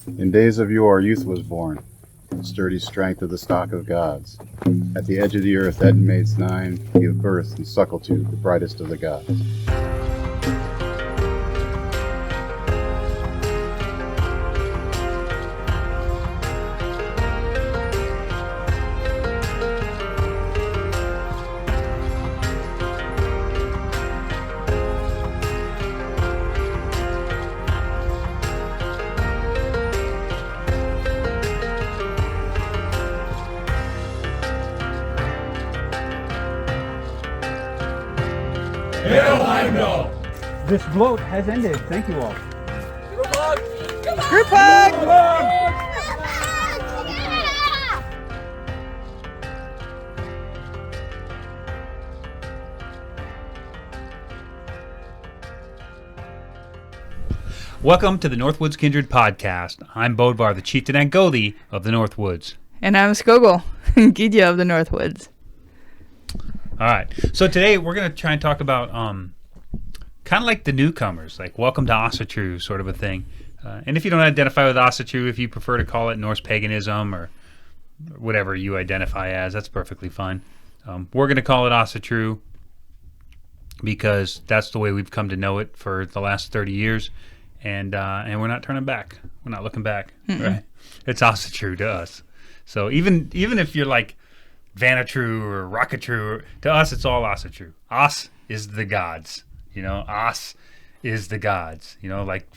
In days of yore, youth was born, sturdy strength of the stock of gods. At the edge of the earth, Eden mates 9 gave birth and suckle to the brightest of the gods. This bloat has ended. Thank you all. Group hug! Welcome to the Northwoods Kindred podcast. I'm Bodvarr, the chieftain and Gothi of the Northwoods. And I'm Skogul, Gydia of the Northwoods. All right. So today we're going to try and talk about kind of like the newcomers, like welcome to Asatru sort of a thing. And if you don't identify with Asatru, if you prefer to call it Norse Paganism or whatever you identify as, that's perfectly fine. We're going to call it Asatru because that's the way we've come to know it for the last 30 years. And we're not turning back. We're not looking back. Right? It's Asatru to us. So even if you're like Vanatru or Rockatru, to us it's all Asatru. As is the gods. You know, As is the gods. You know, like,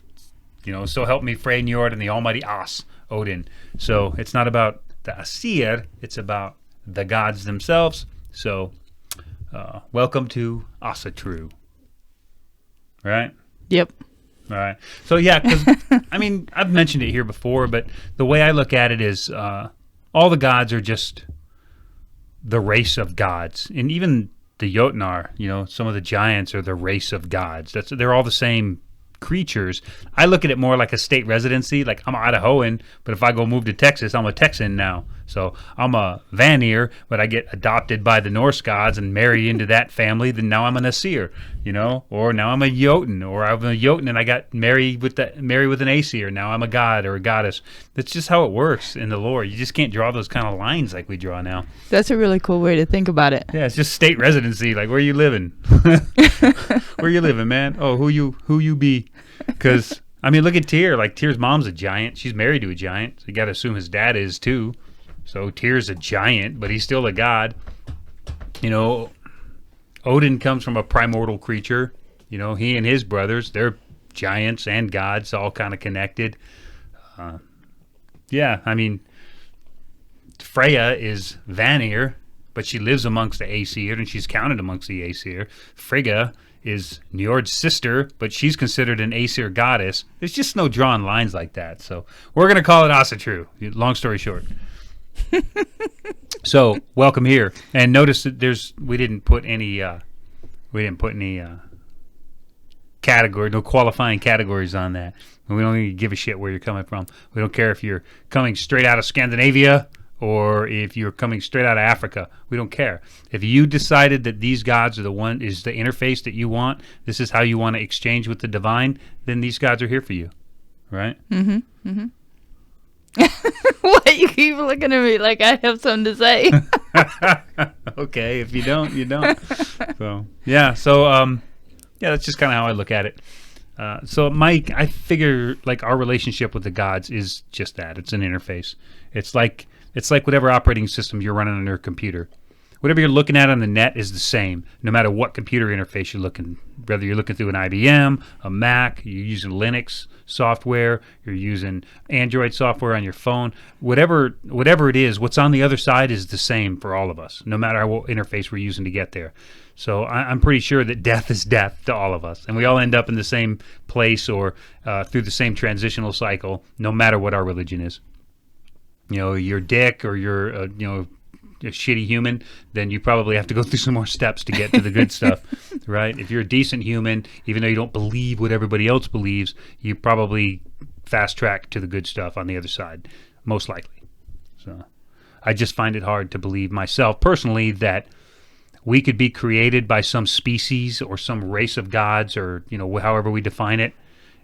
you know, so help me Frey Njord and the almighty As, Odin. So it's not about the Asir, it's about the gods themselves. So welcome to Asatru. Right? Yep. All right. So yeah, because I mean, I've mentioned it here before, but the way I look at it is all the gods are just the race of gods, and even the Jotnar, you know, some of the giants are the race of gods. They're all the same creatures. I look at it more like a state residency. Like I'm Idahoan, but if I go move to Texas, I'm a Texan now. So I'm a Vanir, but I get adopted by the Norse gods and marry into that family. Then now I'm an Asir, you know, or now I'm a Jotun, or I'm a Jotun and I got married with an Aesir. Now I'm a god or a goddess. That's just how it works in the lore. You just can't draw those kind of lines like we draw now. That's a really cool way to think about it. Yeah, it's just state residency. Like, where you living? Where you living, man? Oh, who you be? Because I mean, look at Tyr. Like Tyr's mom's a giant. She's married to a giant. So you got to assume his dad is too. So Tyr's a giant, but he's still a god. You know, Odin comes from a primordial creature. You know, he and his brothers, they're giants and gods, all kind of connected. Yeah, I mean, Freya is Vanir, but she lives amongst the Aesir, and she's counted amongst the Aesir. Frigga is Njord's sister, but she's considered an Aesir goddess. There's just no drawing lines like that. So we're going to call it Asatru, long story short. So welcome here, and notice that we didn't put any category, no qualifying categories on that. We don't even give a shit where you're coming from. We don't care if you're coming straight out of Scandinavia or if you're coming straight out of Africa. We don't care. If you decided that these gods are the interface that you want, this is how you want to exchange with the divine, then these gods are here for you, right? Mm-hmm. Mm-hmm. What? You keep looking at me like I have something to say. Okay, if you don't, you don't. So yeah, that's just kind of how I look at it. So Mike, I figure like our relationship with the gods is just that. It's an interface. It's like whatever operating system you're running on your computer. Whatever you're looking at on the net is the same, no matter what computer interface you're looking. Whether you're looking through an IBM, a Mac, you're using Linux software, you're using Android software on your phone, whatever it is, what's on the other side is the same for all of us, no matter what interface we're using to get there. So I'm pretty sure that death is death to all of us, and we all end up in the same place or through the same transitional cycle, no matter what our religion is. You know, you're dick or you're a shitty human, then you probably have to go through some more steps to get to the good stuff, right? If you're a decent human, even though you don't believe what everybody else believes, you probably fast track to the good stuff on the other side, most likely. So I just find it hard to believe myself personally that we could be created by some species or some race of gods or, you know, however we define it,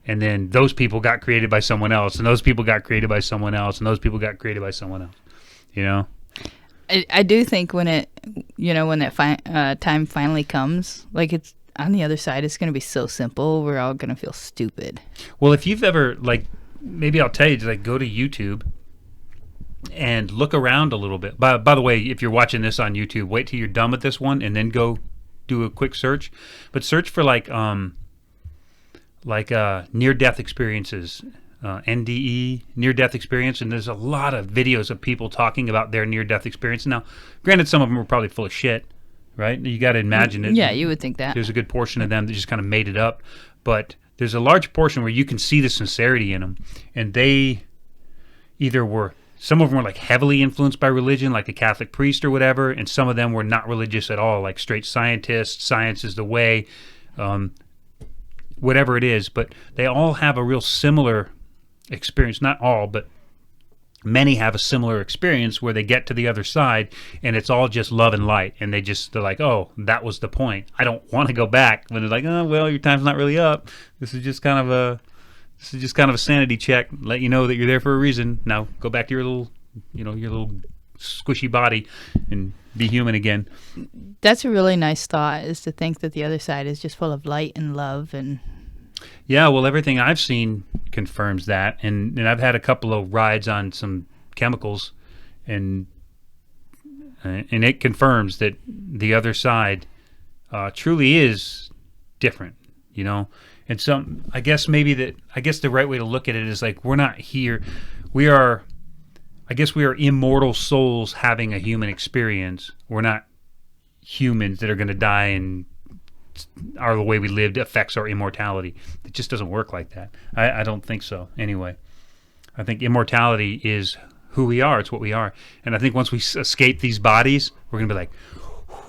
and then those people got created by someone else, and those people got created by someone else, and those people got created by someone else. You know? I do think when that time finally comes, like it's on the other side, it's going to be so simple. We're all going to feel stupid. Well, if you've ever, like, maybe I'll tell you, like, go to YouTube and look around a little bit. By the way, if you're watching this on YouTube, wait till you're done with this one and then go do a quick search. But search for like near-death experiences, NDE, near-death experience, and there's a lot of videos of people talking about their near-death experience. Now, granted, some of them are probably full of shit, right? You got to imagine it. Yeah, you would think that. There's a good portion of them that just kind of made it up, but there's a large portion where you can see the sincerity in them, and they either were. Some of them were like heavily influenced by religion, like a Catholic priest or whatever, and some of them were not religious at all, like straight scientists, science is the way, whatever it is. But they all have a real similar experience. Not all, but many have a similar experience where they get to the other side and it's all just love and light. And they're like, oh, that was the point. I don't want to go back. When they're like, oh, well, your time's not really up. This is just kind of a sanity check. Let you know that you're there for a reason. Now go back to your little squishy body and be human again. That's a really nice thought, is to think that the other side is just full of light and love. And yeah, well, everything I've seen confirms that. And I've had a couple of rides on some chemicals, and it confirms that the other side truly is different, you know. And I guess the right way to look at it is like, we're not here. We are immortal souls having a human experience. We're not humans that are going to die and the way we lived affects our immortality. It just doesn't work like that. I don't think so anyway. I think immortality is who we are. It's what we are. And I think once we escape these bodies, we're going to be like,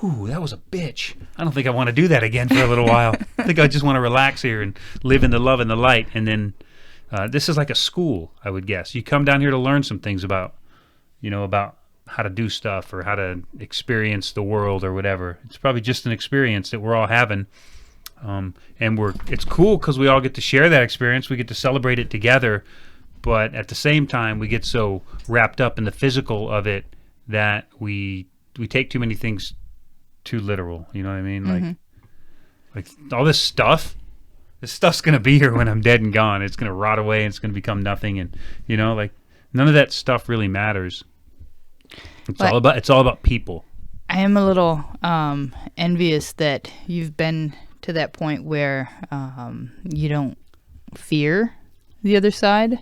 ooh, that was a bitch. I don't think I want to do that again for a little while. I think I just want to relax here and live in the love and the light. And then this is like a school, I would guess. You come down here to learn some things about how to do stuff or how to experience the world or whatever. It's probably just an experience that we're all having. And it's cool because we all get to share that experience. We get to celebrate it together. But at the same time, we get so wrapped up in the physical of it that we take too many things too literal, you know what I mean? Mm-hmm. Like all this stuff's gonna be here when I'm dead and gone. It's gonna rot away and it's gonna become nothing, and you know, like none of that stuff really matters. It's all about people. I am a little envious that you've been to that point where you don't fear the other side.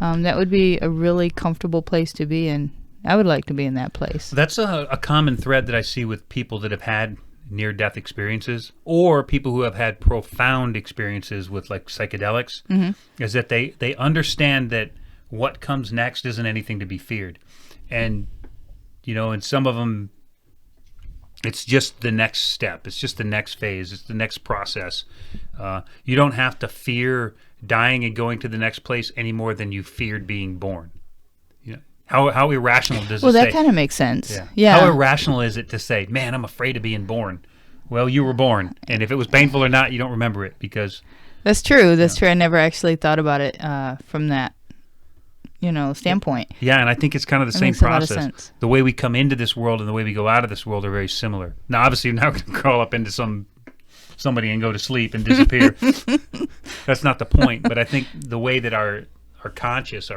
That would be a really comfortable place to be in. I would like to be in that place. That's a common thread that I see with people that have had near-death experiences, or people who have had profound experiences with like psychedelics, is that they understand that what comes next isn't anything to be feared. And, you know, and some of them, it's just the next step. It's just the next phase. It's the next process. You don't have to fear dying and going to the next place any more than you feared being born. How irrational does it say? Well, that kind of makes sense. Yeah. How irrational is it to say, man, I'm afraid of being born? Well, you were born. And if it was painful or not, you don't remember it because... That's true. That's true. I never actually thought about it from that, standpoint. Yeah, and I think it's kind of the same process. A lot of sense. The way we come into this world and the way we go out of this world are very similar. Now, obviously, you're not going to crawl up into somebody and go to sleep and disappear. That's not the point. But I think the way that our conscious,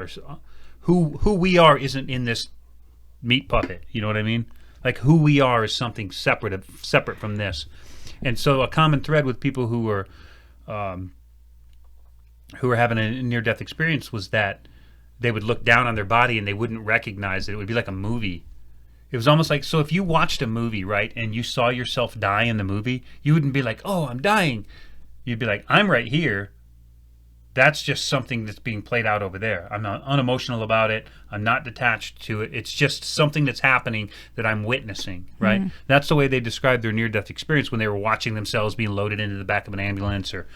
who we are isn't in this meat puppet. You know what I mean? Like who we are is something separate from this. And so a common thread with people who are having a near-death experience was that they would look down on their body and they wouldn't recognize it. It would be like a movie. It was almost like, so if you watched a movie, right, and you saw yourself die in the movie, you wouldn't be like, oh, I'm dying. You'd be like, I'm right here. That's just something that's being played out over there. I'm not unemotional about it. I'm not detached to it. It's just something that's happening that I'm witnessing, right? Mm-hmm. That's the way they described their near-death experience when they were watching themselves being loaded into the back of an ambulance or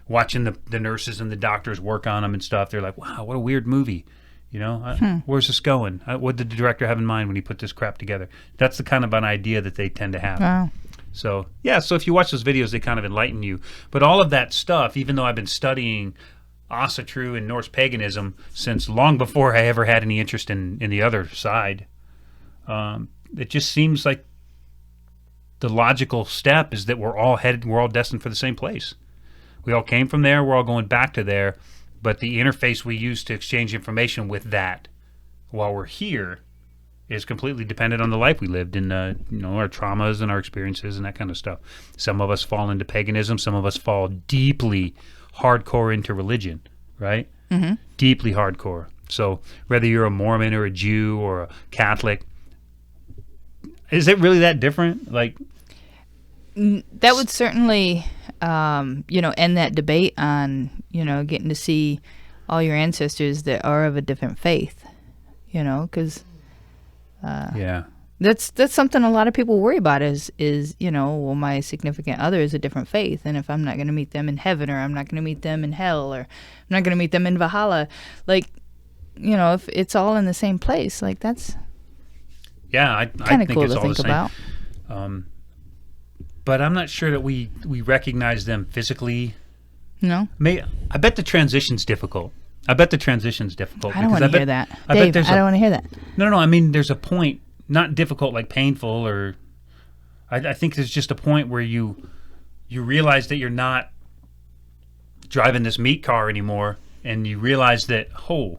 watching the nurses and the doctors work on them and stuff. They're like, wow, what a weird movie. You know, where's this going? What did the director have in mind when he put this crap together? That's the kind of an idea that they tend to have. Wow. So, yeah, so if you watch those videos, they kind of enlighten you. But all of that stuff, even though I've been studying Asatru and Norse Paganism since long before I ever had any interest in the other side. It just seems like the logical step is that we're all destined for the same place. We all came from there, we're all going back to there, but the interface we use to exchange information with that while we're here is completely dependent on the life we lived in, our traumas and our experiences and that kind of stuff. Some of us fall into paganism, some of us fall deeply hardcore into religion, right? Mm-hmm. Deeply hardcore. So whether you're a Mormon or a Jew or a Catholic, is it really that different? Like, that would certainly, end that debate on, getting to see all your ancestors that are of a different faith, because that's something a lot of people worry about is well, my significant other is a different faith, and if I'm not going to meet them in heaven, or I'm not going to meet them in hell, or I'm not going to meet them in Valhalla, like, if it's all in the same place, like that's I think cool it's to all think the same. about. But I'm not sure that we recognize them physically. No? I bet the transition's difficult. I don't want to hear that. Dave, I don't want to hear that. No. I mean, there's a point, not difficult like painful, or I think there's just a point where you realize that you're not driving this meat car anymore, and you realize that, oh,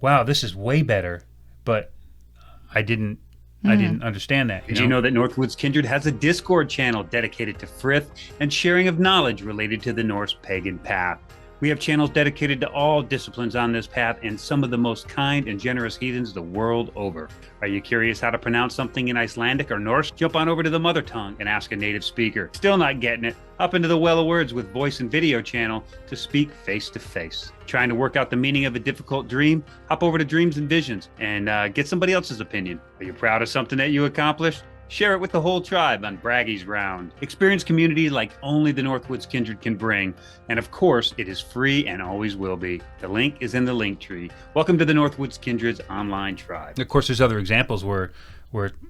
wow, this is way better, but I didn't understand that. Did you know that Northwoods Kindred has a Discord channel dedicated to frith and sharing of knowledge related to the Norse pagan path? We have channels dedicated to all disciplines on this path and some of the most kind and generous heathens the world over. Are you curious how to pronounce something in Icelandic or Norse? Jump on over to the mother tongue and ask a native speaker. Still not getting it? Up into the Well of Words with voice and video channel to speak face to face. Trying to work out the meaning of a difficult dream? Hop over to Dreams and Visions and get somebody else's opinion. Are you proud of something that you accomplished? Share it with the whole tribe on Braggy's Round. Experience community like only the Northwoods Kindred can bring. And of course, it is free and always will be. The link is in the link tree. Welcome to the Northwoods Kindred's online tribe. Of course, there's other examples where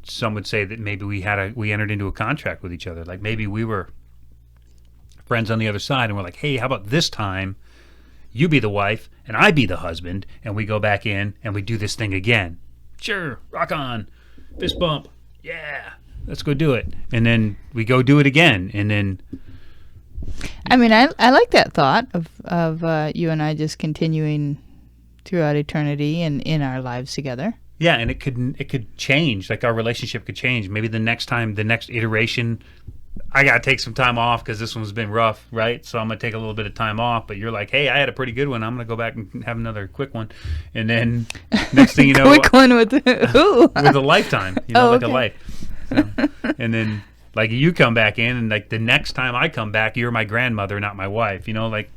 some would say that maybe we entered into a contract with each other. Like maybe we were friends on the other side and we're like, hey, how about this time you be the wife and I be the husband, and we go back in and we do this thing again. Sure, rock on, fist bump. Yeah, let's go do it. And then we go do it again. And then... I mean, I like that thought of you and I just continuing throughout eternity and in our lives together. Yeah, and it could change. Like our relationship could change. Maybe the next iteration, I got to take some time off because this one's been rough, right? So I'm going to take a little bit of time off. But you're like, hey, I had a pretty good one. I'm going to go back and have another quick one. And then next thing you know... Quick one with who? With a lifetime, a life. So, and then like you come back in, and like the next time I come back, you're my grandmother, not my wife. Like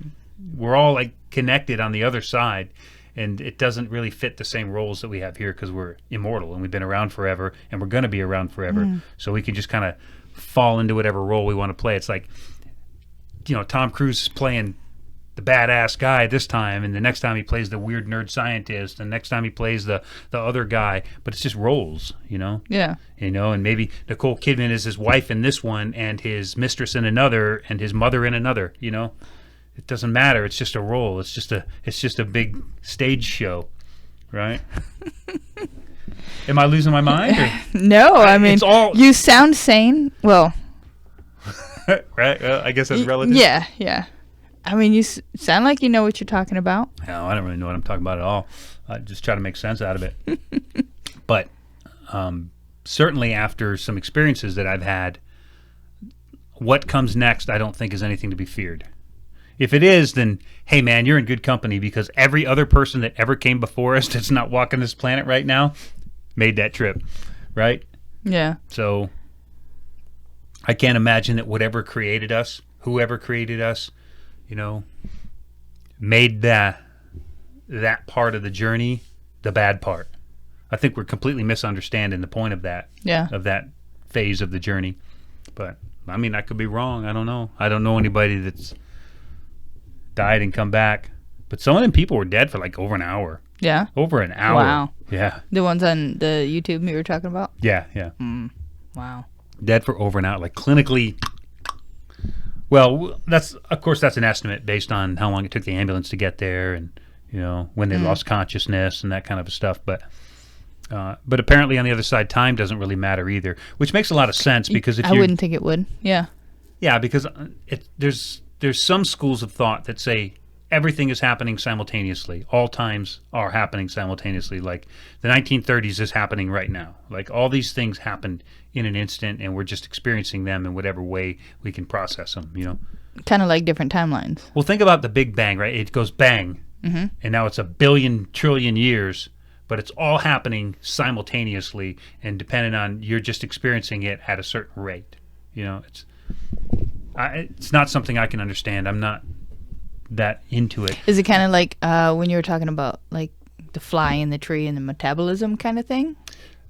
we're all like connected on the other side. And it doesn't really fit the same roles that we have here because we're immortal and we've been around forever and we're going to be around forever. So we can just kind of fall into whatever role we want to play. It's like, Tom Cruise is playing the badass guy this time, and the next time he plays the weird nerd scientist, and next time he plays the other guy. But it's just roles, Yeah. And maybe Nicole Kidman is his wife in this one and his mistress in another and his mother in another, It doesn't matter. It's just a role. It's just a big stage show, right? Am I losing my mind? Or? No, I mean, you sound sane. Well, right? Well, I guess that's relative. Yeah. I mean, you sound like you know what you're talking about. No, I don't really know what I'm talking about at all. I just try to make sense out of it. But certainly after some experiences that I've had, what comes next I don't think is anything to be feared. If it is, then, hey, man, you're in good company because every other person that ever came before us that's not walking this planet right now made that trip, right? Yeah. So I can't imagine that whoever created us, made that part of the journey the bad part. I think we're completely misunderstanding the point of that, of that phase of the journey. But, I mean, I could be wrong. I don't know. I don't know anybody that's died and come back, but some of them people were dead for like over an hour. Yeah, over an hour. Wow. Yeah, the ones on the YouTube you were talking about. Yeah. Wow, dead for over an hour, like clinically Well, of course that's an estimate based on how long it took the ambulance to get there, and when they lost consciousness and that kind of stuff. But apparently on the other side, time doesn't really matter either, which makes a lot of sense because I wouldn't think it would. Yeah. Yeah, because there's some schools of thought that say everything is happening simultaneously. All times are happening simultaneously. Like the 1930s is happening right now. Like all these things happened in an instant, and we're just experiencing them in whatever way we can process them. Kind of like different timelines. Well, think about the Big Bang, right? It goes bang, and now it's 1 billion trillion years, but it's all happening simultaneously, and depending on you're just experiencing it at a certain rate. It's not something I can understand. I'm not that into it. Is it kind of like when you were talking about like the fly in the tree and the metabolism kind of thing?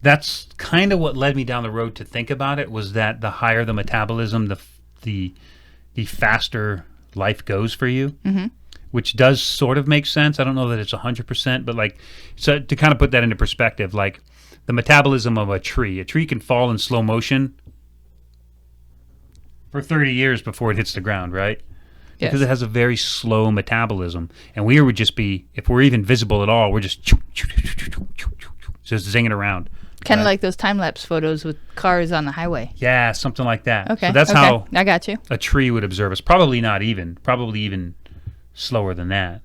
That's kind of what led me down the road to think about it, was that the higher the metabolism, the faster life goes for you, which does sort of make sense. I don't know that it's 100%, but like, so to kind of put that into perspective, like the metabolism of a tree can fall in slow motion for 30 years before it hits the ground, right? Yes. Because it has a very slow metabolism. And we would just be, if we're even visible at all, we're just zinging around. Kind of like those time-lapse photos with cars on the highway. Yeah, something like that. Okay. So that's how I got you. a tree would observe us. Probably even slower than that,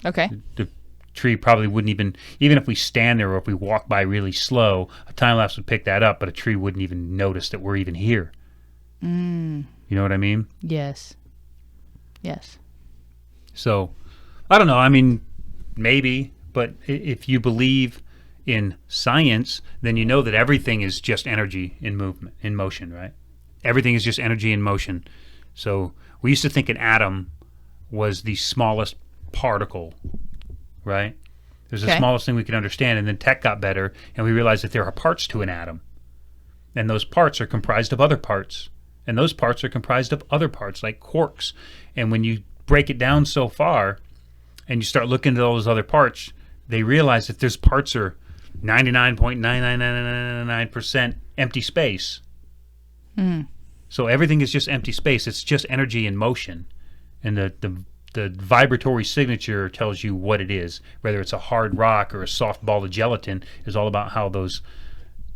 Okay. The tree probably wouldn't even if we stand there or if we walk by really slow, a time-lapse would pick that up, but a tree wouldn't even notice that we're even here. You know what I mean? Yes. So, I don't know. I mean, maybe, but if you believe in science, then you know that everything is just energy in movement, in motion, right? Everything is just energy in motion. So we used to think an atom was the smallest particle, right? It was the smallest thing we could understand, and then tech got better, and we realized that there are parts to an atom, and those parts are comprised of other parts, and those parts are comprised of other parts, like quarks. And when you break it down so far, and you start looking at all those other parts, they realize that there's parts are 99.99999% empty space. So everything is just empty space. It's just energy in motion. And the vibratory signature tells you what it is. Whether it's a hard rock or a soft ball of gelatin is all about how those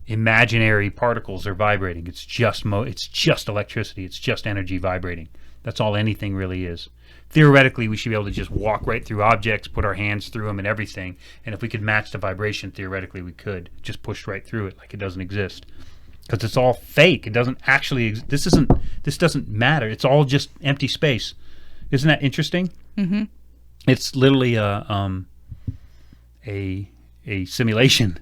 imaginary particles are vibrating. It's just electricity. It's just energy vibrating. That's all anything really is. Theoretically, we should be able to just walk right through objects, put our hands through them and everything. And if we could match the vibration, theoretically we could. Just push right through it like it doesn't exist. Because it's all fake. It doesn't actually this doesn't matter. It's all just empty space. Isn't that interesting? Mm-hmm. It's literally a simulation.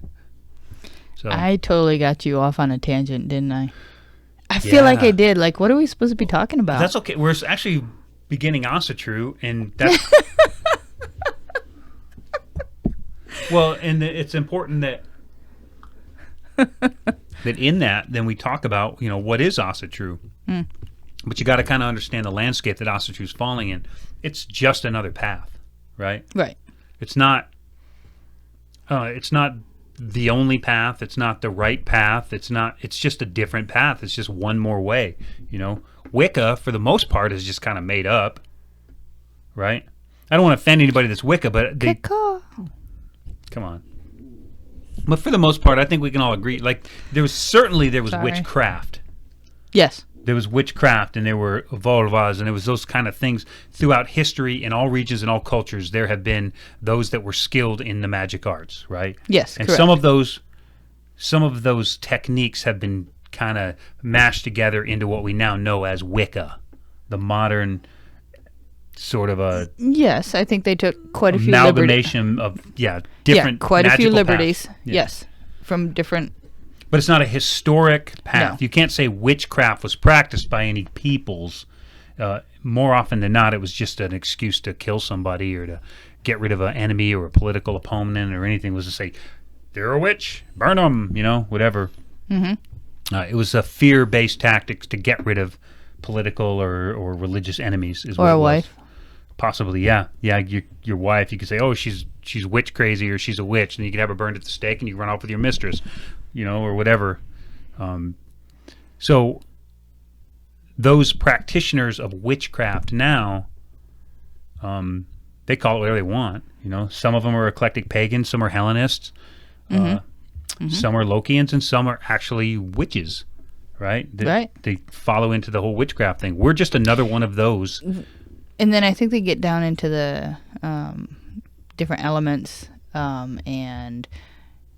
So I totally got you off on a tangent, didn't I? I feel like I did. Like, what are we supposed to be talking about? That's okay. We're actually beginning Asatru, and that's well, and it's important that in that then we talk about what is Asatru. But you got to kind of understand the landscape that Asatru is falling in. It's just another path, right? Right. It's not the only path. It's not the right path. It's just a different path. It's just one more way. Wicca, for the most part, is just kind of made up, right? I don't want to offend anybody that's Wicca, but come on. But for the most part, I think we can all agree. Like there was witchcraft. Yes. There was witchcraft, and there were volvas, and there was those kind of things throughout history in all regions and all cultures. There have been those that were skilled in the magic arts, right? Yes, and correct. some of those techniques have been kind of mashed together into what we now know as Wicca, the modern sort of a yes. I think they took quite a few amalgamation of different quite a few liberties. Paths. Yes, from different. But it's not a historic path. No. You can't say witchcraft was practiced by any peoples. More often than not, it was just an excuse to kill somebody or to get rid of an enemy or a political opponent or anything. It was to say, they're a witch, burn them, whatever. Mm-hmm. It was a fear-based tactics to get rid of political or religious enemies. Or a wife. Possibly, yeah. Yeah, your wife, you could say, oh, she's witch crazy or she's a witch, and you could have her burned at the stake and you run off with your mistress. Or whatever. So those practitioners of witchcraft now, they call it whatever they want. Some of them are eclectic pagans, some are Hellenists, some are Lokians, and some are actually witches, right? They follow into the whole witchcraft thing. We're just another one of those. And then I think they get down into the different elements, and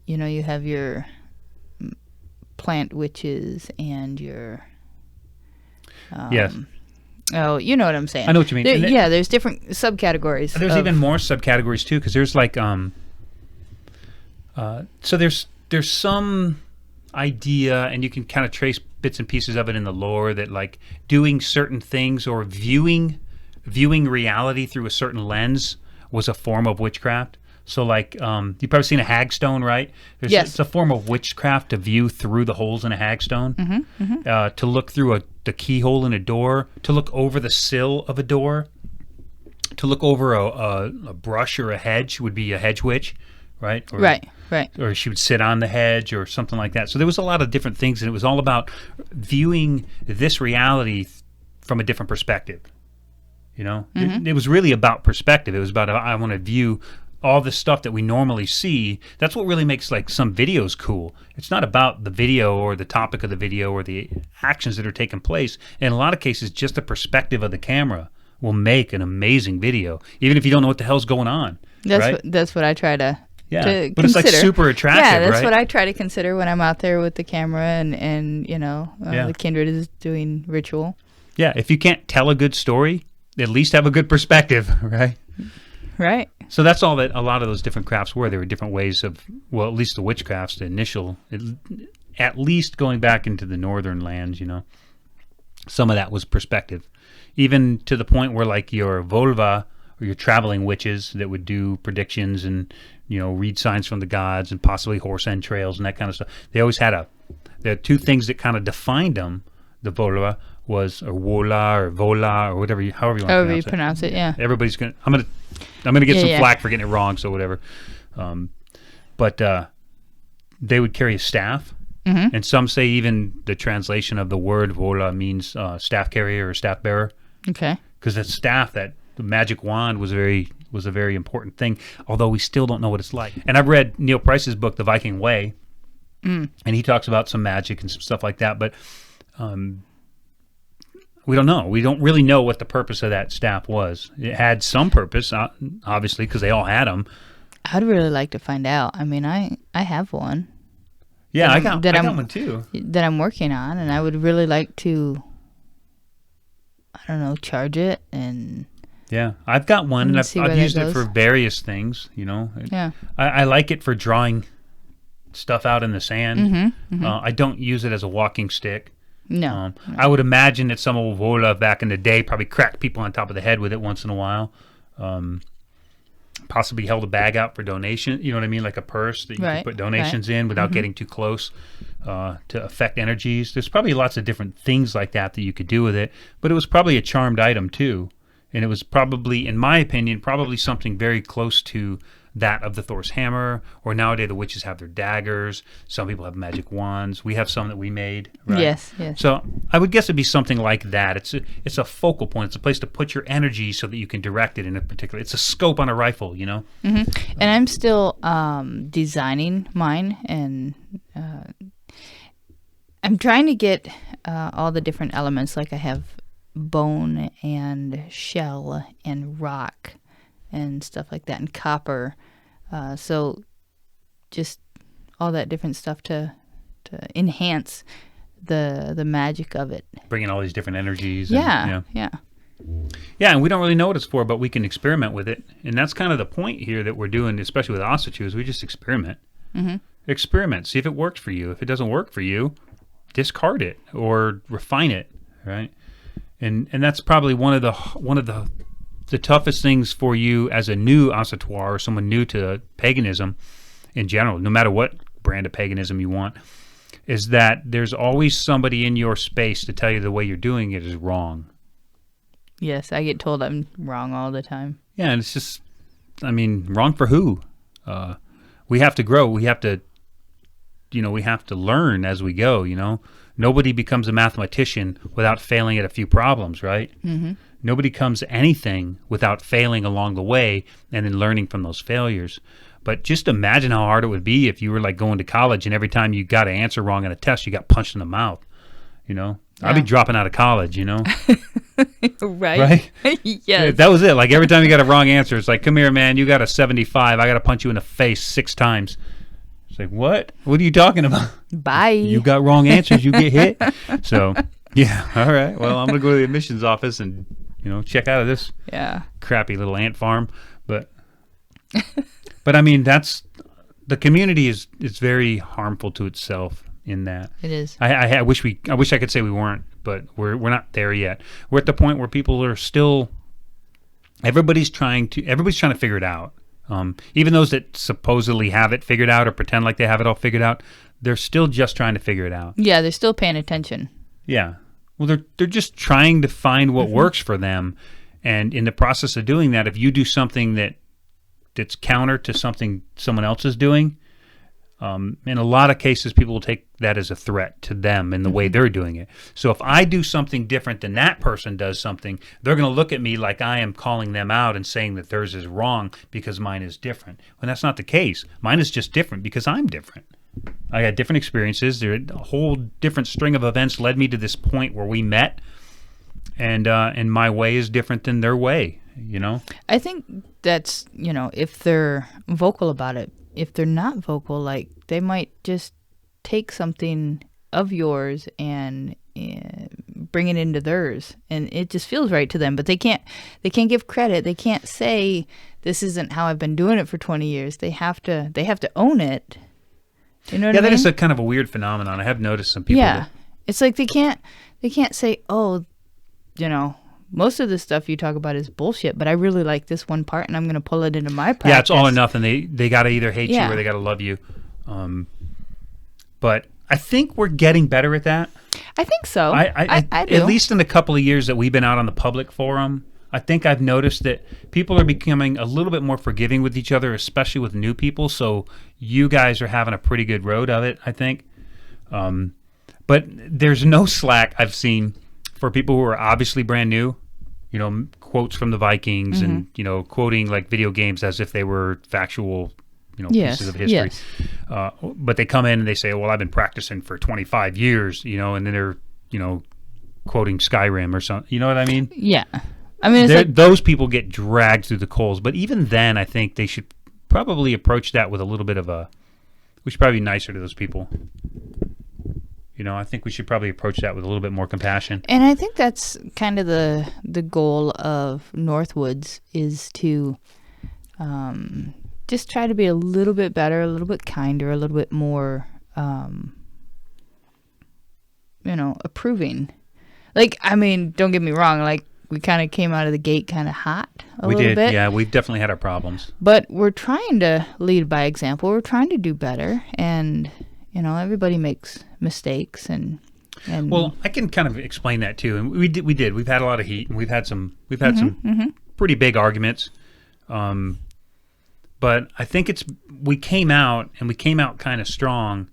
you have your plant witches and your yes. Oh, you know what I'm saying. I know what you mean. There's different subcategories. There's even more subcategories too, because there's like so there's some idea, and you can kind of trace bits and pieces of it in the lore, that like doing certain things or viewing reality through a certain lens was a form of witchcraft. So like you've probably seen a hagstone, right? Yes. It's a form of witchcraft to view through the holes in a hagstone, to look through the keyhole in a door, to look over the sill of a door, to look over a brush or a hedge would be a hedge witch, right? Right. Or she would sit on the hedge or something like that. So there was a lot of different things, and it was all about viewing this reality from a different perspective. It was really about perspective. It was about, I want to view all the stuff that we normally see. That's what really makes like some videos cool. It's not about the video or the topic of the video or the actions that are taking place. In a lot of cases, just the perspective of the camera will make an amazing video, even if you don't know what the hell's going on. That's what I try to but consider. It's like super attractive, Yeah, that's right? what I try to consider when I'm out there with the camera and the Kindred is doing ritual. Yeah, if you can't tell a good story, at least have a good perspective, right? Right. So that's all that a lot of those different crafts were. There were different ways of, well, at least the witchcrafts, the initial, at least going back into the northern lands, some of that was perspective. Even to the point where like your Volva or your traveling witches that would do predictions and, read signs from the gods and possibly horse entrails and that kind of stuff. They always had the two things that kind of defined them. The Volva was, or Wola or Vola or whatever, however you pronounce it. Yeah. Everybody's gonna. I'm gonna get some flack for getting it wrong, so whatever. But they would carry a staff, and some say even the translation of the word Wola means staff carrier or staff bearer. Okay. Because the staff, the magic wand, was a very important thing. Although we still don't know what it's like. And I've read Neil Price's book, The Viking Way, and he talks about some magic and some stuff like that, but. We don't know. We don't really know what the purpose of that staff was. It had some purpose, obviously, because they all had them. I'd really like to find out. I mean, I have one. Yeah, I got one too. That I'm working on, and I would really like to, I don't know, charge it and... Yeah, I've got one, and I've used it for various things, Yeah. I like it for drawing stuff out in the sand. I don't use it as a walking stick. No, I would imagine that some old Wola back in the day probably cracked people on top of the head with it once in a while. Possibly held a bag out for donation, you know what I mean, like a purse that you could put donations in without getting too close to affect energies. There's probably lots of different things like that you could do with it, but it was probably a charmed item too. And it was probably, in my opinion, probably something very close to that of the Thor's hammer, or nowadays the witches have their daggers. Some people have magic wands. We have some that we made, right? Yes. So I would guess it'd be something like that. It's a focal point. It's a place to put your energy so that you can direct it in a particular. It's a scope on a rifle, And I'm still designing mine, and I'm trying to get all the different elements. Like I have bone and shell and rock and stuff like that, and copper. So just all that different stuff to enhance the magic of it. Bringing all these different energies. Yeah. Yeah, and we don't really know what it's for, but we can experiment with it. And that's kind of the point here that we're doing, especially with Asatru, is we just experiment. Experiment. See if it works for you. If it doesn't work for you, discard it or refine it, right? And that's probably one of the toughest things for you as a new Asatru or someone new to paganism in general, no matter what brand of paganism you want, is that there's always somebody in your space to tell you the way you're doing it is wrong. Yes, I get told I'm wrong all the time. Yeah, and it's just, wrong for who? We have to grow. We have to we have to learn as we go. Nobody becomes a mathematician without failing at a few problems, right? Mm-hmm. Nobody becomes anything without failing along the way and then learning from those failures. But just imagine how hard it would be if you were like going to college and every time you got an answer wrong on a test, you got punched in the mouth. I'd be dropping out of college. Right? Yes. That was it. Like every time you got a wrong answer, it's like, come here, man, you got a 75. I got to punch you in the face 6 times. It's like, what? What are you talking about? Bye. You got wrong answers, you get hit. So, yeah, all right. Well, I'm going to go to the admissions office and, check out of this crappy little ant farm. But I mean, the community is very harmful to itself in that. It is. I wish I could say we weren't, but we're not there yet. We're at the point where people are still. Everybody's trying to figure it out. Even those that supposedly have it figured out or pretend like they have it all figured out, they're still just trying to figure it out. Yeah, they're still paying attention. Yeah. Well, they're just trying to find what works for them, and in the process of doing that, if you do something that's counter to something someone else is doing. In a lot of cases, people will take that as a threat to them in the way they're doing it. So if I do something different than that person does something, they're going to look at me like I am calling them out and saying that theirs is wrong because mine is different. When that's not the case. Mine is just different because I'm different. I had different experiences. A whole different string of events led me to this point where we met, and my way is different than their way, I think that's, if they're vocal about it. If they're not vocal, like they might just take something of yours and bring it into theirs, and it just feels right to them. But they can't give credit. They can't say this isn't how I've been doing it for 20 years. They have to own it. You know what I mean? Yeah, that is a kind of a weird phenomenon. I have noticed some people. Yeah, it's like they can't say, oh, most of the stuff you talk about is bullshit, but I really like this one part, and I'm going to pull it into my practice. Yeah, it's all or nothing. They got to either hate you or they got to love you. But I think we're getting better at that. I think so. I do. At least in the couple of years that we've been out on the public forum, I think I've noticed that people are becoming a little bit more forgiving with each other, especially with new people. So you guys are having a pretty good road of it, I think. But there's no slack I've seen for people who are obviously brand new, quotes from the Vikings and, quoting like video games as if they were factual, pieces of history. Yes. But they come in and they say, well, I've been practicing for 25 years, and then they're, quoting Skyrim or something. You know what I mean? Yeah. I mean, it's those people get dragged through the coals. But even then, I think they should probably approach that with a little bit of we should probably be nicer to those people. I think we should probably approach that with a little bit more compassion. And I think that's kind of the goal of Northwoods is to just try to be a little bit better, a little bit kinder, a little bit more, approving. Like, I mean, don't get me wrong, like, we kind of came out of the gate kind of hot a little bit. Yeah, we've definitely had our problems. But we're trying to lead by example. We're trying to do better, and everybody makes mistakes, and well, I can kind of explain that too. And we did. We've had a lot of heat, and we've had some pretty big arguments. But I think we came out kind of strong,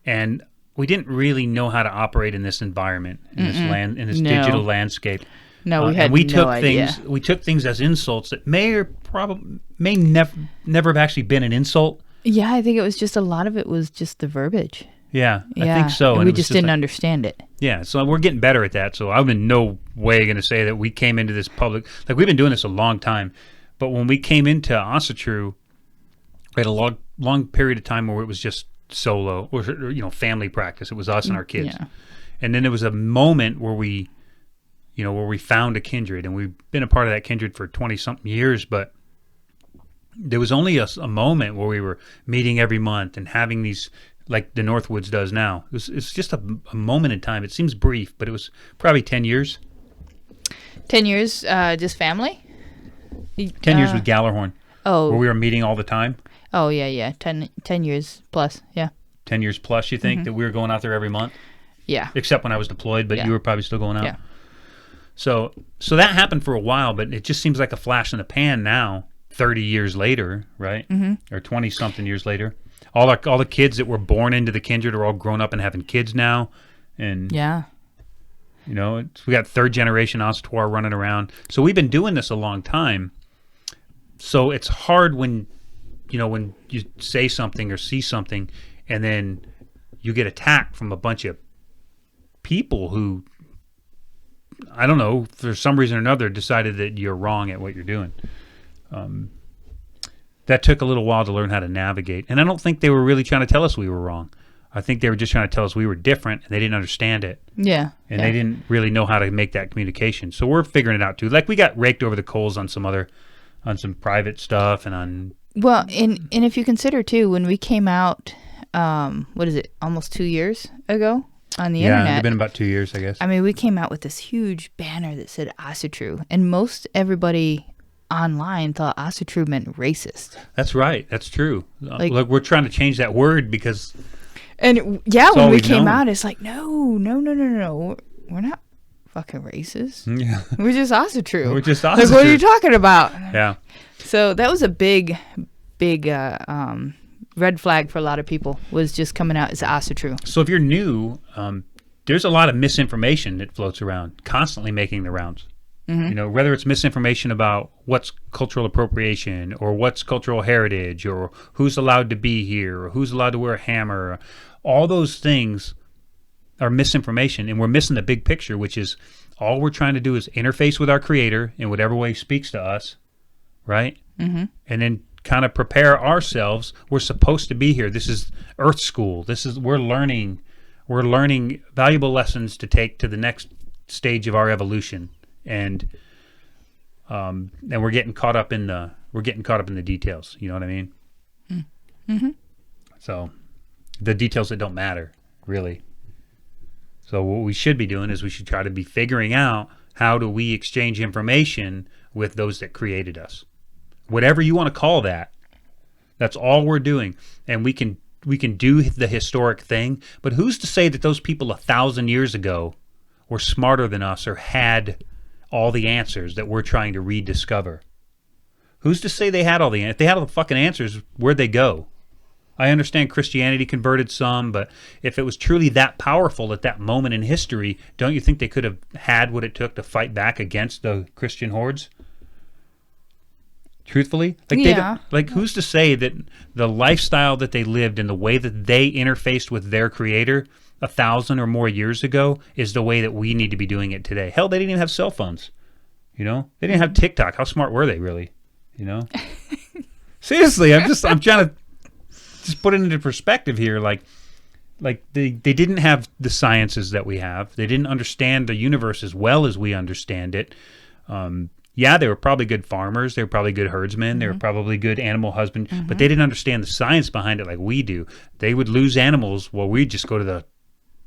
and we didn't really know how to operate in this envivarment, in this digital landscape. No, we had and we no took idea. We took things as insults that may never have actually been an insult. Yeah, I think it was just a lot of it was just the verbiage. Yeah, I think so. And we just didn't understand it. Yeah, so we're getting better at that. So I'm in no way going to say that we came into this public. Like, we've been doing this a long time. But when we came into Asatru, we had a long period of time where it was just solo, or family practice. It was us and our kids. Yeah. And then there was a moment where we found a kindred, and we've been a part of that kindred for 20-something years, but there was only a moment where we were meeting every month and having these, like the Northwoods does now. It's just a moment in time. It seems brief, but it was probably 10 years. 10 years, just family? 10 years with Gallarhorn. Oh. Where we were meeting all the time. Oh, yeah. 10 years plus, yeah. 10 years plus, you think, that we were going out there every month? Yeah. Except when I was deployed, but you were probably still going out. Yeah. So that happened for a while, but it just seems like a flash in the pan now, 30 years later, right? Mm-hmm. Or 20-something years later. All the kids that were born into the kindred are all grown up and having kids now, and Yeah. you know, we got third generation Asatru running around. So we've been doing this a long time. So it's hard when you say something or see something, and then you get attacked from a bunch of people who, I don't know, for some reason or another, decided that you're wrong at what you're doing. That took a little while to learn how to navigate. And I don't think they were really trying to tell us we were wrong. I think they were just trying to tell us we were different, and they didn't understand it. Yeah. And they didn't really know how to make that communication. So we're figuring it out too. Like, we got raked over the coals on some private stuff and on... Well, and if you consider too, when we came out, what is it, almost 2 years ago on the internet? Yeah, it's been about 2 years, I guess. I mean, we came out with this huge banner that said Asatru, and most everybody online thought Asatru meant racist. That's right. That's true. Like, look, we're trying to change that word because... And yeah, all when we we've came known. out, it's like, no. We're not fucking racist. Yeah. We're just Asatru. We're just Like, what are Asatru. you talking about? Yeah. So that was a big red flag for a lot of people, was just coming out as Asatru. So if you're new, there's a lot of misinformation that floats around, constantly making the rounds. Mm-hmm. You know, whether it's misinformation about what's cultural appropriation or what's cultural heritage or who's allowed to be here or who's allowed to wear a hammer, all those things are misinformation, and we're missing the big picture, which is all we're trying to do is interface with our creator in whatever way he speaks to us, right? Mm-hmm. And then kind of prepare ourselves. We're supposed to be here. This is Earth School. We're learning valuable lessons to take to the next stage of our evolution. And we're getting caught up in the details. You know what I mean? Mm-hmm. So the details that don't matter, really. So what we should be doing is we should try to be figuring out how do we exchange information with those that created us. Whatever you want to call that, that's all we're doing. And we can do the historic thing, but who's to say that those people 1,000 years ago were smarter than us or had all the answers that we're trying to rediscover? Who's to say they had all the answers? If they had all the fucking answers, where'd they go? I understand Christianity converted some, but if it was truly that powerful at that moment in history, don't you think they could have had what it took to fight back against the Christian hordes? Truthfully? Who's to say that the lifestyle that they lived and the way that they interfaced with their creator 1,000 or more years ago is the way that we need to be doing it today? Hell, they didn't even have cell phones. You know? They didn't have TikTok. How smart were they, really? You know? Seriously, I'm trying to just put it into perspective here. Like they didn't have the sciences that we have. They didn't understand the universe as well as we understand it. Yeah, they were probably good farmers. They were probably good herdsmen. They were probably good animal husband, but they didn't understand the science behind it like we do. They would lose animals. Well, we'd just go to the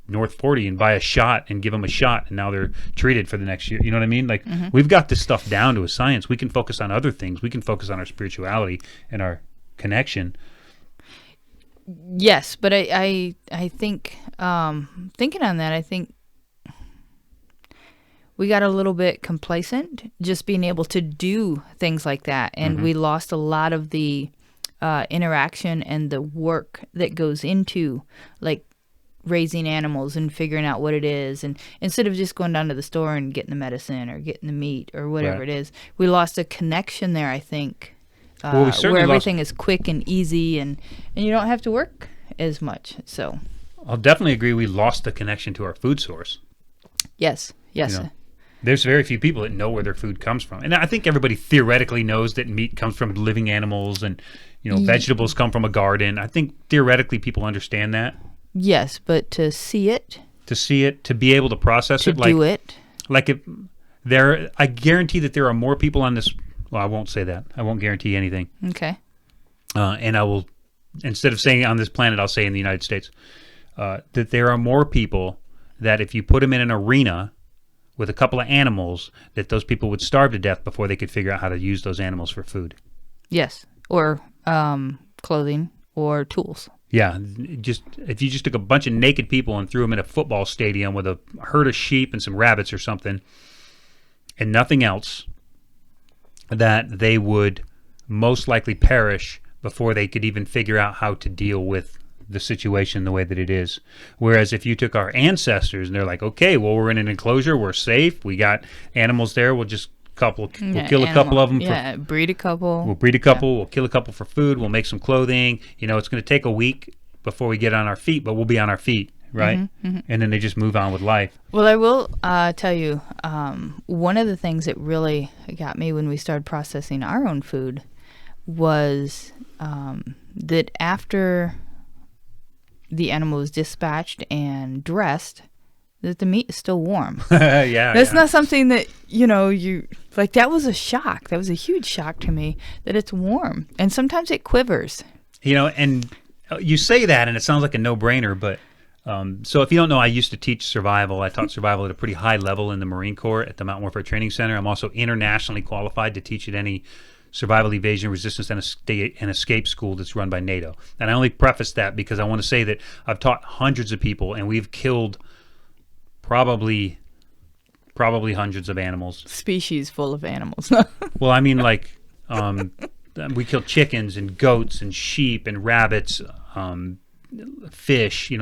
North 40 and buy a shot and give them a shot, and now they're treated for the next year. You know what I mean? Like, we've got this stuff down to a science. We can focus on other things. We can focus on our spirituality and our connection. Yes, but I think, thinking on that, I think we got a little bit complacent just being able to do things like that. And we lost a lot of the interaction and the work that goes into, like, raising animals and figuring out what it is. And instead of just going down to the store and getting the medicine or getting the meat or whatever it is, we lost a connection there, I think. Well, we certainly where everything is quick and easy, and you don't have to work as much. So I'll definitely agree we lost the connection to our food source. yes. You know, there's very few people that know where their food comes from. And I think everybody theoretically knows that meat comes from living animals and, vegetables come from a garden. I think theoretically people understand that. Yes, but to see it, to be able to process to it, do it. Like I guarantee that there are more people on this. Well, I won't say that. I won't guarantee anything. Okay. And I will, instead of saying on this planet, I'll say in the United States, that there are more people that if you put them in an arena with a couple of animals, that those people would starve to death before they could figure out how to use those animals for food. Yes, or clothing or tools. Yeah, if you just took a bunch of naked people and threw them in a football stadium with a herd of sheep and some rabbits or something, and nothing else, that they would most likely perish before they could even figure out how to deal with the situation the way that it is. Whereas if you took our ancestors and they're like, okay, well, we're in an enclosure, we're safe, we got animals there, we'll just we'll kill a couple of them. Breed a couple. We'll breed a couple, we'll kill a couple for food, we'll make some clothing. You know, it's going to take a week before we get on our feet, but we'll be on our feet, right? And then they just move on with life. Well, I will tell you, one of the things that really got me when we started processing our own food was that after the animal was dispatched and dressed, that the meat is still warm. That's not something that, you like. That was a shock. That was a huge shock to me, that it's warm. And sometimes it quivers. And you say that and it sounds like a no-brainer, but so if you don't know, I used to teach survival. I taught survival at a pretty high level in the Marine Corps at the Mountain Warfare Training Center. I'm also internationally qualified to teach at any survival, evasion, resistance, and escape school that's run by NATO. And I only preface that because I want to say that I've taught hundreds of people, and we've killed probably hundreds of animals. Species full of animals. Well, I mean, like, we killed chickens and goats and sheep and rabbits, fish,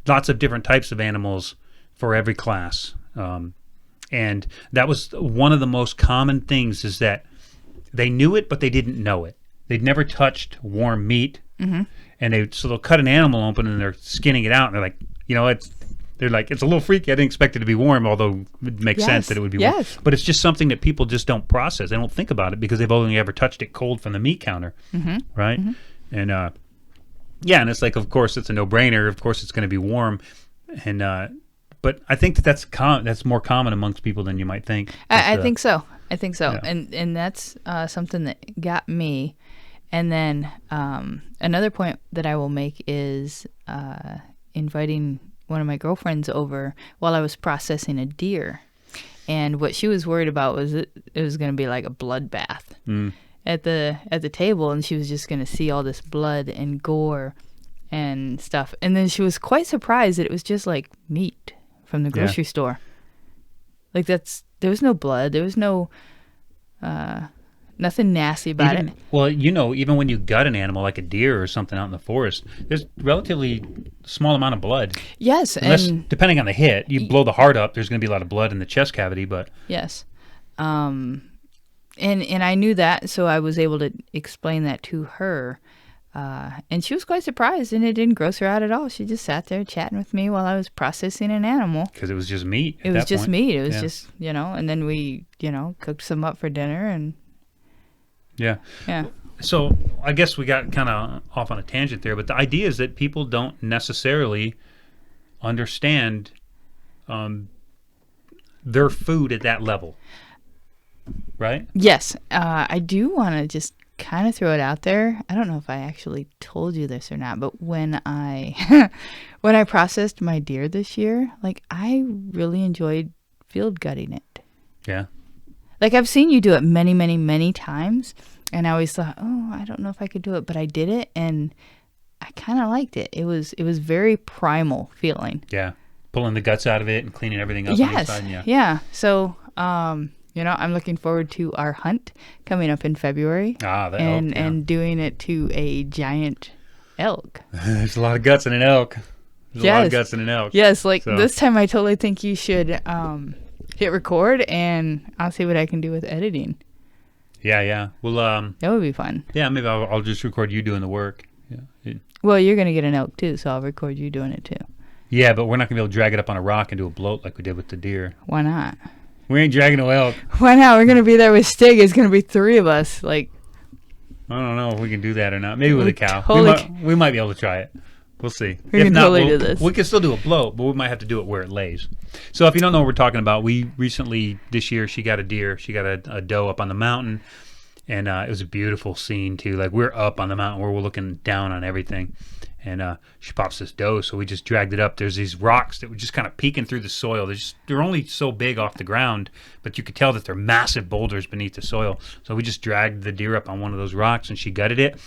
lots of different types of animals for every class. And that was one of the most common things, is that they knew it, but they didn't know it. They'd never touched warm meat. And they'll cut an animal open and they're skinning it out. And they're like, it's a little freaky. I didn't expect it to be warm, although it makes sense that it would be warm. But it's just something that people just don't process. They don't think about it because they've only ever touched it cold from the meat counter, right? And and it's like, of course, it's a no-brainer. Of course, it's going to be warm, and but I think that's more common amongst people than you might think. I think so. Yeah. And that's something that got me. And then another point that I will make is inviting one of my girlfriends over while I was processing a deer. And what she was worried about was it was going to be like a bloodbath at the table, and she was just going to see all this blood and gore and stuff. And then she was quite surprised that it was just like meat from the grocery store. Like there was no blood, there was no nothing nasty about it. Well, even when you gut an animal like a deer or something out in the forest, there's relatively small amount of blood. Yes, unless, depending on the hit, you blow the heart up, there's going to be a lot of blood in the chest cavity. But yes, and I knew that, so I was able to explain that to her, and she was quite surprised, and it didn't gross her out at all. She just sat there chatting with me while I was processing an animal. Because it was just meat. It was just meat. It was just, and then we, cooked some up for dinner and. Yeah. So I guess we got kind of off on a tangent there, but the idea is that people don't necessarily understand their food at that level, right? Yes. I do want to just kind of throw it out there. I don't know if I actually told you this or not, but when I processed my deer this year, like, I really enjoyed field gutting it. Yeah. Like, I've seen you do it many, many, many times, and I always thought, I don't know if I could do it, but I did it, and I kind of liked it. It was very primal feeling. Yeah, pulling the guts out of it and cleaning everything up on the inside. Yeah. So, I'm looking forward to our hunt coming up in February. And doing it to a giant elk. There's a lot of guts in an elk. There's a lot of guts in an elk. Yes, this time I totally think you should hit record, and I'll see what I can do with editing. Yeah. Well, that would be fun. Yeah, maybe I'll just record you doing the work. Yeah. Well, you're going to get an elk too, so I'll record you doing it too. Yeah, but we're not going to be able to drag it up on a rock and do a bloat like we did with the deer. Why not? We ain't dragging no elk. Why not? We're going to be there with Stig. It's going to be 3 of us. Like, I don't know if we can do that or not. Maybe with a cow. We might be able to try it. We'll see. We can totally do this. We can still do a bloat, but we might have to do it where it lays. So if you don't know what we're talking about, we recently, this year, she got a deer. She got a doe up on the mountain, and it was a beautiful scene, too. Like, we're up on the mountain where we're looking down on everything, and she pops this doe, so we just dragged it up. There's these rocks that were just kind of peeking through the soil. They're only so big off the ground, but you could tell that they're massive boulders beneath the soil. So we just dragged the deer up on one of those rocks, and she gutted it.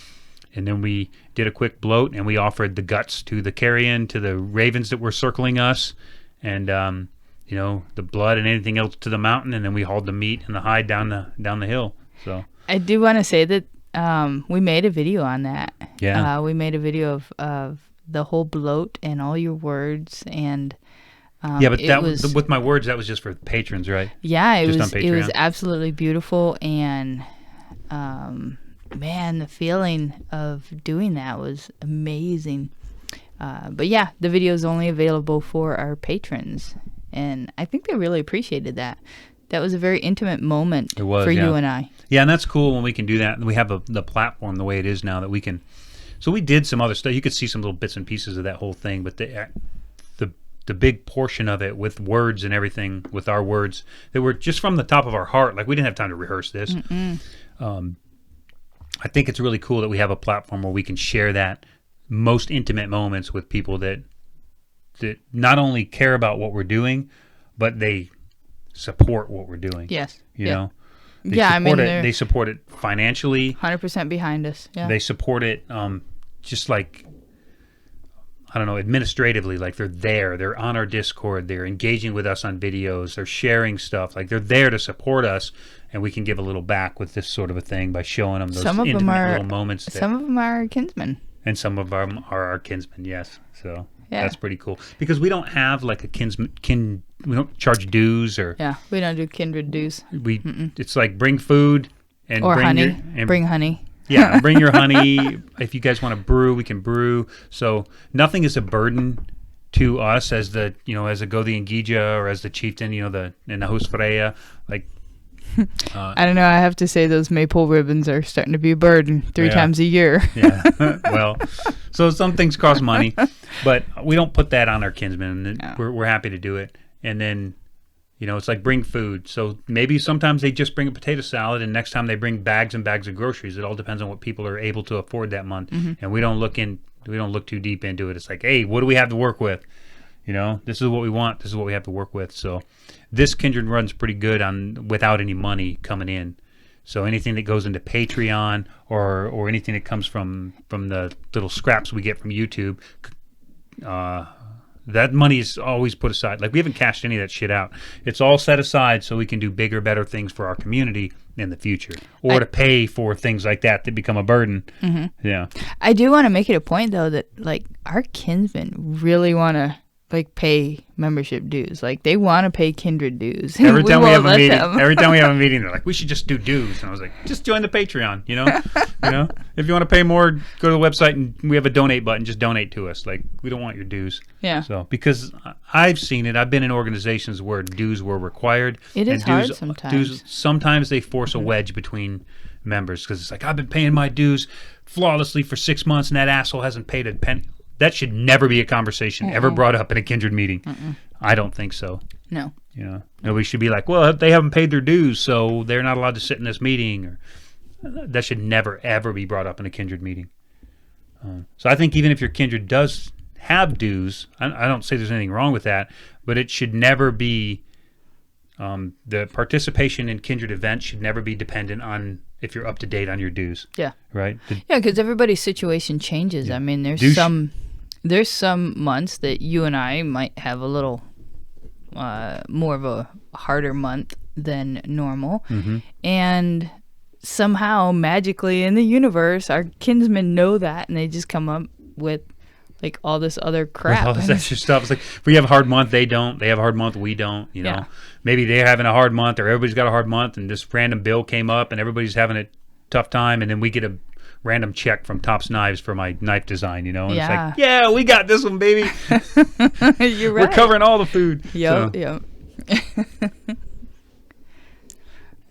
And then we did a quick bloat, and we offered the guts to the carrion, to the ravens that were circling us, and the blood and anything else to the mountain. And then we hauled the meat and the hide down the hill. So I do want to say that we made a video on that. Yeah. We made a video of the whole bloat and all your words, and Yeah, but it that was with my words, that was just for patrons, right? yeah, it Just on was it was Patreon. absolutely beautiful, and man, the feeling of doing that was amazing. But yeah, the video is only available for our patrons, and I think they really appreciated that. That was a very intimate moment It was, for yeah. you and I. Yeah, and that's cool when we can do that. And we have the platform the way it is now that we can. So we did some other stuff. You could see some little bits and pieces of that whole thing, but the big portion of it with words and everything, with our words that were just from the top of our heart. Like, we didn't have time to rehearse this. I think it's really cool that we have a platform where we can share that most intimate moments with people that not only care about what we're doing, but they support what we're doing. Yes. You know? They Yeah, I mean, support it. they're They support it financially. 100% behind us. Yeah. They support it just like, I don't know, administratively. Like, they're on our Discord, they're engaging with us on videos, they're sharing stuff. Like, they're there to support us, and we can give a little back with this sort of a thing by showing them those Some of them intimate are little moments. some of them are kinsmen. And some of them are our kinsmen, yes. So Yeah. that's pretty cool. Because we don't have like a we don't charge dues, or Yeah, we don't do kindred dues it's like bring food and or bring honey. your, Bring honey. yeah, bring your honey. If you guys want to brew, we can brew. So nothing is a burden to us as the, as a Gothi and Gydia, or as the chieftain, and the host Freya. Like, I don't know. I have to say those maple ribbons are starting to be a burden 3 Yeah. times a year. yeah, well, so some things cost money, but we don't put that on our kinsmen. And No. we're happy to do it. And then, it's like bring food. So maybe sometimes they just bring a potato salad, and next time they bring bags and bags of groceries. It all depends on what people are able to afford that month. And we don't look too deep into it. It's like, hey, what do we have to work with? This is what we want. This is what we have to work with. So this Kindred runs pretty good without any money coming in. So anything that goes into Patreon or anything that comes from the little scraps we get from YouTube, that money is always put aside. Like, we haven't cashed any of that shit out. It's all set aside so we can do bigger, better things for our community in the future, or to pay for things like that become a burden. Yeah. I do want to make it a point, though, that, like, our kinsmen really want to, like, pay membership dues. Like, they want to pay kindred dues. Every time we won't have a let meeting, them. they're like, we should just do dues. And I was like, just join the Patreon. If you want to pay more, go to the website and we have a donate button. Just donate to us. Like, we don't want your dues. Yeah. So, because I've seen it, I've been in organizations where dues were required. It is and hard dues, sometimes. Sometimes they force a wedge between members, because it's like, I've been paying my dues flawlessly for 6 months, and that asshole hasn't paid a penny. That should never be a conversation ever brought up in a Kindred meeting. I don't think so. No. Nobody should be like, well, they haven't paid their dues, so they're not allowed to sit in this meeting. Or that should never, ever be brought up in a Kindred meeting. So I think even if your Kindred does have dues, I don't say there's anything wrong with that, but it should never be, the participation in Kindred events should never be dependent on if you're up to date on your dues. Yeah. Right? Yeah, because everybody's situation changes. I mean, there's some months that you and I might have a little more of a harder month than normal. And somehow, magically in the universe, our kinsmen know that, and they just come up with, like, all this other crap. All this extra stuff. It's like, if we have a hard month, they don't. They have a hard month, we don't. Yeah. Maybe they're having a hard month, or everybody's got a hard month, and this random bill came up, and everybody's having a tough time, and then we get a random check from Topps Knives for my knife design. And it's Yeah. like, yeah, we got this one, baby. You're right. We're covering all the food. Yep, So, yep.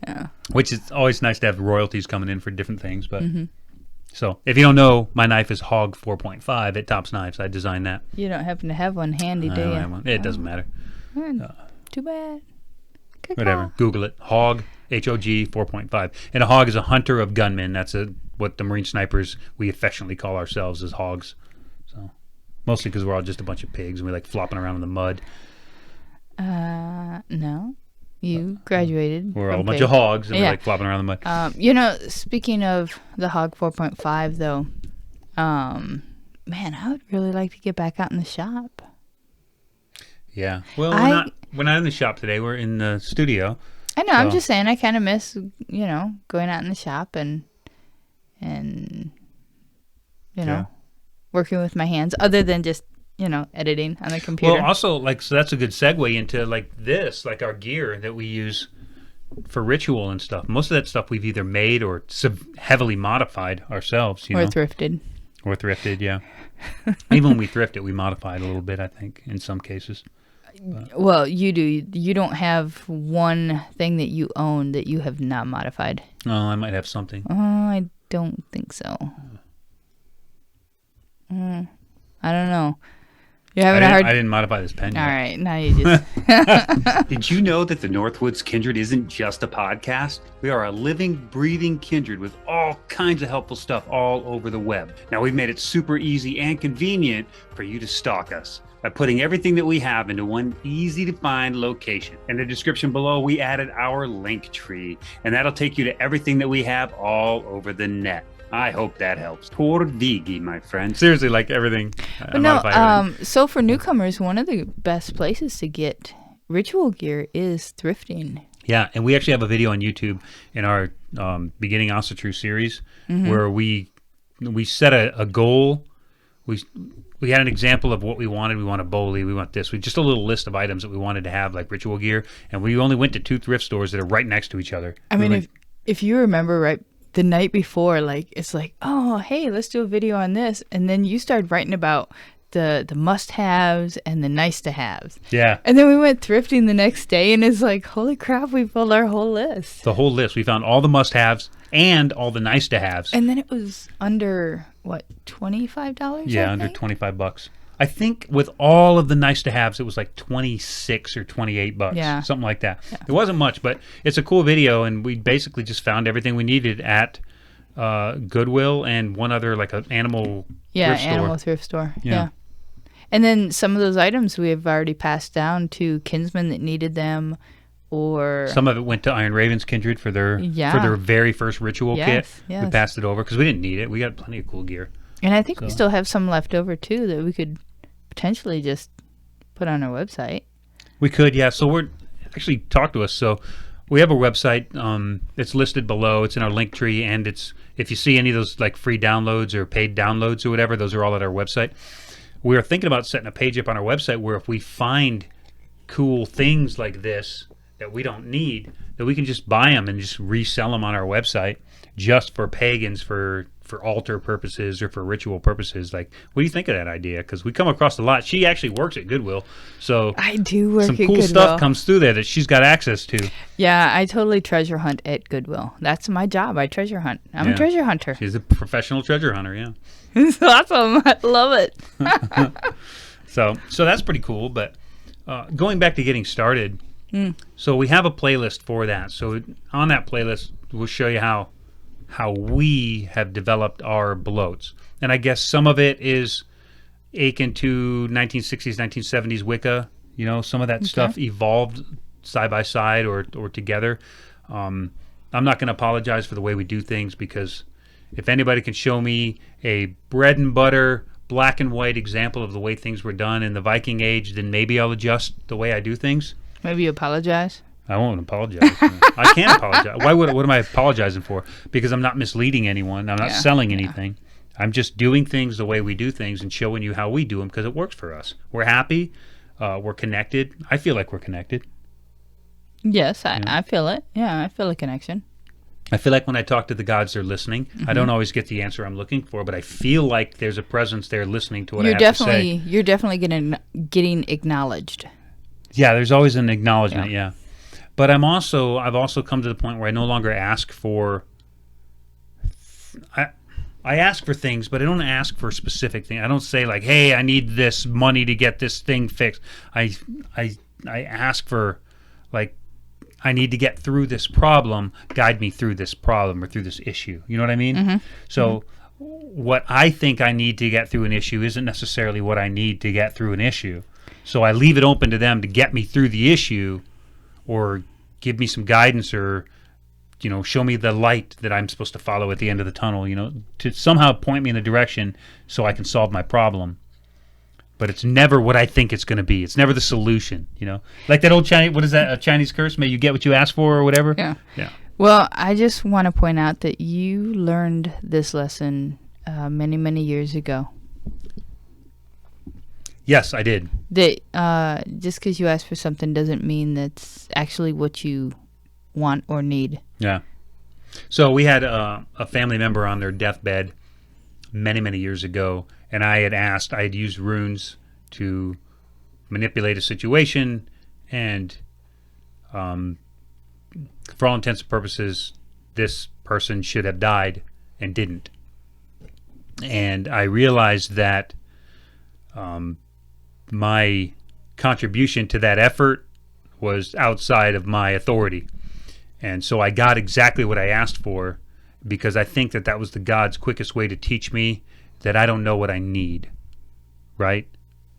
Yeah. which is always nice to have royalties coming in for different things. But so, if you don't know, my knife is Hog 4.5 at Topps Knives. I designed that. You don't happen to have one handy, I do don't you? have one. It doesn't matter. Too bad. Good Whatever. call. Google it. Hog, H-O-G 4.5. And a hog is a hunter of gunmen. That's what the Marine snipers, we affectionately call ourselves, as hogs. So, mostly because we're all just a bunch of pigs and we like flopping around in the mud. No. You graduated. We're all a from bunch pig. of hogs and Yeah. we're like flopping around in the mud. Speaking of the Hog 4.5, though, man, I would really like to get back out in the shop. Yeah. Well, I- we're not in the shop today. We're in the studio. I know. I'm So- just saying. I kind of miss, going out in the shop and and, Yeah. working with my hands other than just, editing on the computer. Well, also, so that's a good segue into, this, our gear that we use for ritual and stuff. Most of that stuff we've either made or heavily modified ourselves, or thrifted. Or thrifted, yeah. Even when we thrift it, we modify it a little bit, I think, in some cases. Well, you do. You don't have one thing that you own that you have not modified. Oh, I might have something. I don't think so. I don't know. You're having I didn't modify this pen yet. All right, now you just... Did you know that the Northwoods Kindred isn't just a podcast? We are a living, breathing kindred with all kinds of helpful stuff all over the web. Now, we've made it super easy and convenient for you to stalk us by putting everything that we have into one easy-to-find location. In the description below, we added our link tree, and that'll take you to everything that we have all over the net. I hope that helps. Poor viki, my friend. Seriously, everything. But no, so for newcomers, one of the best places to get ritual gear is thrifting. Yeah, and we actually have a video on YouTube in our Beginning Asatru series where we set a goal. We had an example of what we wanted. We want a boli, we want this. Just a little list of items that we wanted to have, like ritual gear, and we only went to 2 thrift stores that are right next to each other. I mean, if you remember, right, the night before, it's oh, hey, let's do a video on this. And then you started writing about the must-haves and the nice-to-haves. Yeah. And then we went thrifting the next day, and it's holy crap, we filled our whole list. The whole list. We found all the must-haves and all the nice-to-haves. And then it was under, what, $25? Yeah, under $25. I think with all of the nice-to-haves, it was like $26 or $28. Yeah. Something like that. Yeah. It wasn't much, but it's a cool video, and we basically just found everything we needed at Goodwill and one other, an animal thrift store. Animal thrift store. Yeah. Yeah. And then some of those items we have already passed down to kinsmen that needed them, or... Some of it went to Iron Raven's Kindred for their very first ritual kit. Yes. We passed it over because we didn't need it. We got plenty of cool gear. And I think we still have some left over, too, that we could potentially just put on our website. We could, yeah. So we're... Actually, talk to us. So we have a website. It's listed below. It's in our link tree, and it's... If you see any of those, free downloads or paid downloads or whatever, those are all at our website. We are thinking about setting a page up on our website where if we find cool things like this that we don't need, that we can just buy them and just resell them on our website just for pagans, for altar purposes or for ritual purposes. What do you think of that idea? Because we come across a lot. She actually works at Goodwill, so I do work some at cool Goodwill. stuff comes through there that she's got access to. Yeah, I totally treasure hunt at Goodwill. That's my job. I treasure hunt. I'm a treasure hunter. She's a professional treasure hunter. Yeah. It's awesome. I love it. So that's pretty cool. But going back to getting started, so we have a playlist for that. So on that playlist, we'll show you how we have developed our bloats. And I guess some of it is akin to 1960s, 1970s Wicca. Some of that stuff evolved side by side or together. I'm not going to apologize for the way we do things, because if anybody can show me a bread and butter, black and white example of the way things were done in the Viking Age, then maybe I'll adjust the way I do things. Maybe you apologize. I won't apologize. I can't apologize. What am I apologizing for? Because I'm not misleading anyone. I'm not selling anything. I'm just doing things the way we do things and showing you how we do them because it works for us. We're happy. We're connected. I feel like we're connected. Yes, I feel it. Yeah, I feel a connection. I feel like when I talk to the gods, they're listening. I don't always get the answer I'm looking for, but I feel like there's a presence there listening to what I have to say. You're definitely getting acknowledged. Yeah, there's always an acknowledgement, yeah. But I've also come to the point where I no longer ask for... I ask for things, but I don't ask for specific things. I don't say hey, I need this money to get this thing fixed. I ask for I need to get through this problem. Guide me through this problem or through this issue. You know what I mean? Mm-hmm. So what I think I need to get through an issue isn't necessarily what I need to get through an issue. So I leave it open to them to get me through the issue, or give me some guidance, or show me the light that I'm supposed to follow at the end of the tunnel, to somehow point me in the direction so I can solve my problem. But it's never what I think it's going to be. It's never the solution, Like that old Chinese, what is that, a Chinese curse? May you get what you ask for or whatever? Yeah. Yeah. Well, I just want to point out that you learned this lesson many, many years ago. Yes, I did. That just because you ask for something doesn't mean that's actually what you want or need. Yeah. So we had a family member on their deathbed many, many years ago, and I had used runes to manipulate a situation, and for all intents and purposes, this person should have died and didn't. And I realized that my contribution to that effort was outside of my authority. And so I got exactly what I asked for, because I think that was the God's quickest way to teach me that I don't know what I need, right?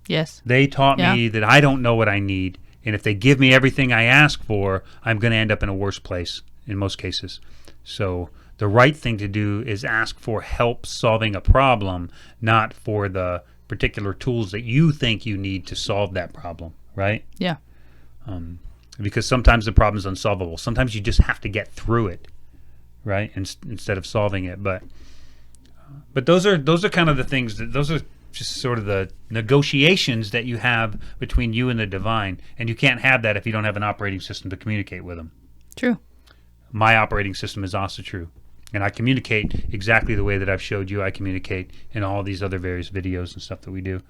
Yes. They taught me that I don't know what I need, and if they give me everything I ask for, I'm going to end up in a worse place in most cases. So the right thing to do is ask for help solving a problem, not for the particular tools that you think you need to solve that problem, right? Yeah. Because sometimes the problem is unsolvable. Sometimes you just have to get through it, right? Instead of solving it. But those are kind of the things those are just sort of the negotiations that you have between you and the divine, and you can't have that if you don't have an operating system to communicate with them. True. My operating system is Asatru, and I communicate exactly the way that I've showed you I communicate in all these other various videos and stuff that we do.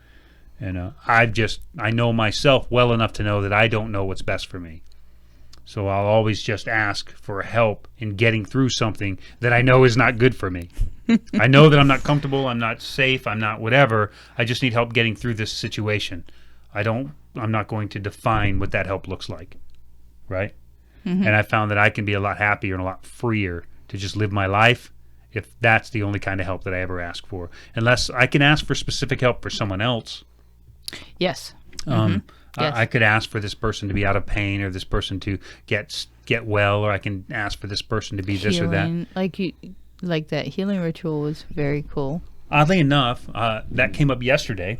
And I know myself well enough to know that I don't know what's best for me. So I'll always just ask for help in getting through something that I know is not good for me. I know that I'm not comfortable, I'm not safe, I'm not whatever. I just need help getting through this situation. I'm not going to define what that help looks like, right? Mm-hmm. And I found that I can be a lot happier and a lot freer to just live my life if that's the only kind of help that I ever ask for. Unless I can ask for specific help for someone else. Yes. Yes. Yes. I could ask for this person to be out of pain, or this person to get well, or I can ask for this person to be this or that. Like that healing ritual was very cool. Oddly enough, that came up yesterday.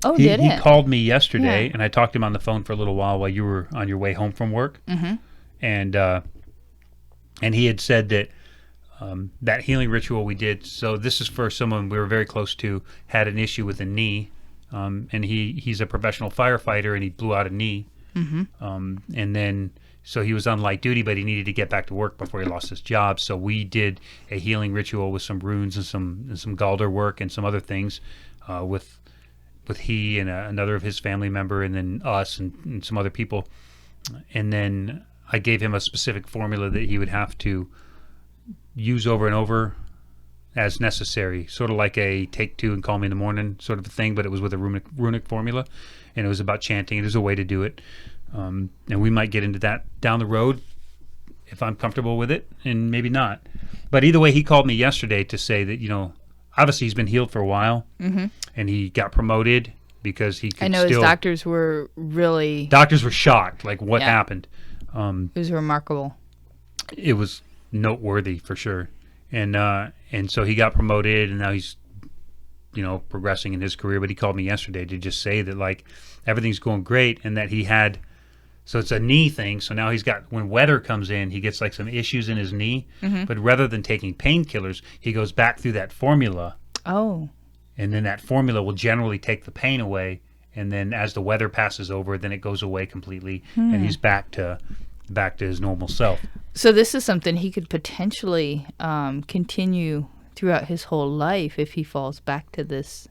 Oh, He it? called me yesterday, Yeah. and I talked to him on the phone for a little while you were on your way home from work. Mm-hmm. And he had said that that healing ritual we did. So this is for someone we were very close to, had an issue with a knee. And he's a professional firefighter, and he blew out a knee. Mm-hmm. And then, so he was on light duty, but he needed to get back to work before he lost his job. So we did a healing ritual with some runes and some Galder work and some other things, with he and another of his family member, and then us and some other people. And then I gave him a specific formula that he would have to use over and over as necessary, sort of like a take two and call me in the morning sort of a thing, but it was with a runic formula, and it was about chanting. There's a way to do it, and we might get into that down the road if I'm comfortable with it, and maybe not. But either way, he called me yesterday to say that, obviously he's been healed for a while, mm-hmm. and he got promoted because he could. I know his doctors were really. Doctors were shocked, like what happened. It was remarkable. It was noteworthy for sure. And so he got promoted, and now he's, progressing in his career. But he called me yesterday to just say that, like, everything's going great, and that he had, so it's a knee thing. So now he's got, when weather comes in, he gets like some issues in his knee. Mm-hmm. But rather than taking painkillers, he goes back through that formula. Oh. And then that formula will generally take the pain away. And then as the weather passes over, then it goes away completely, and he's back to his normal self. So this is something he could potentially continue throughout his whole life if he falls back to this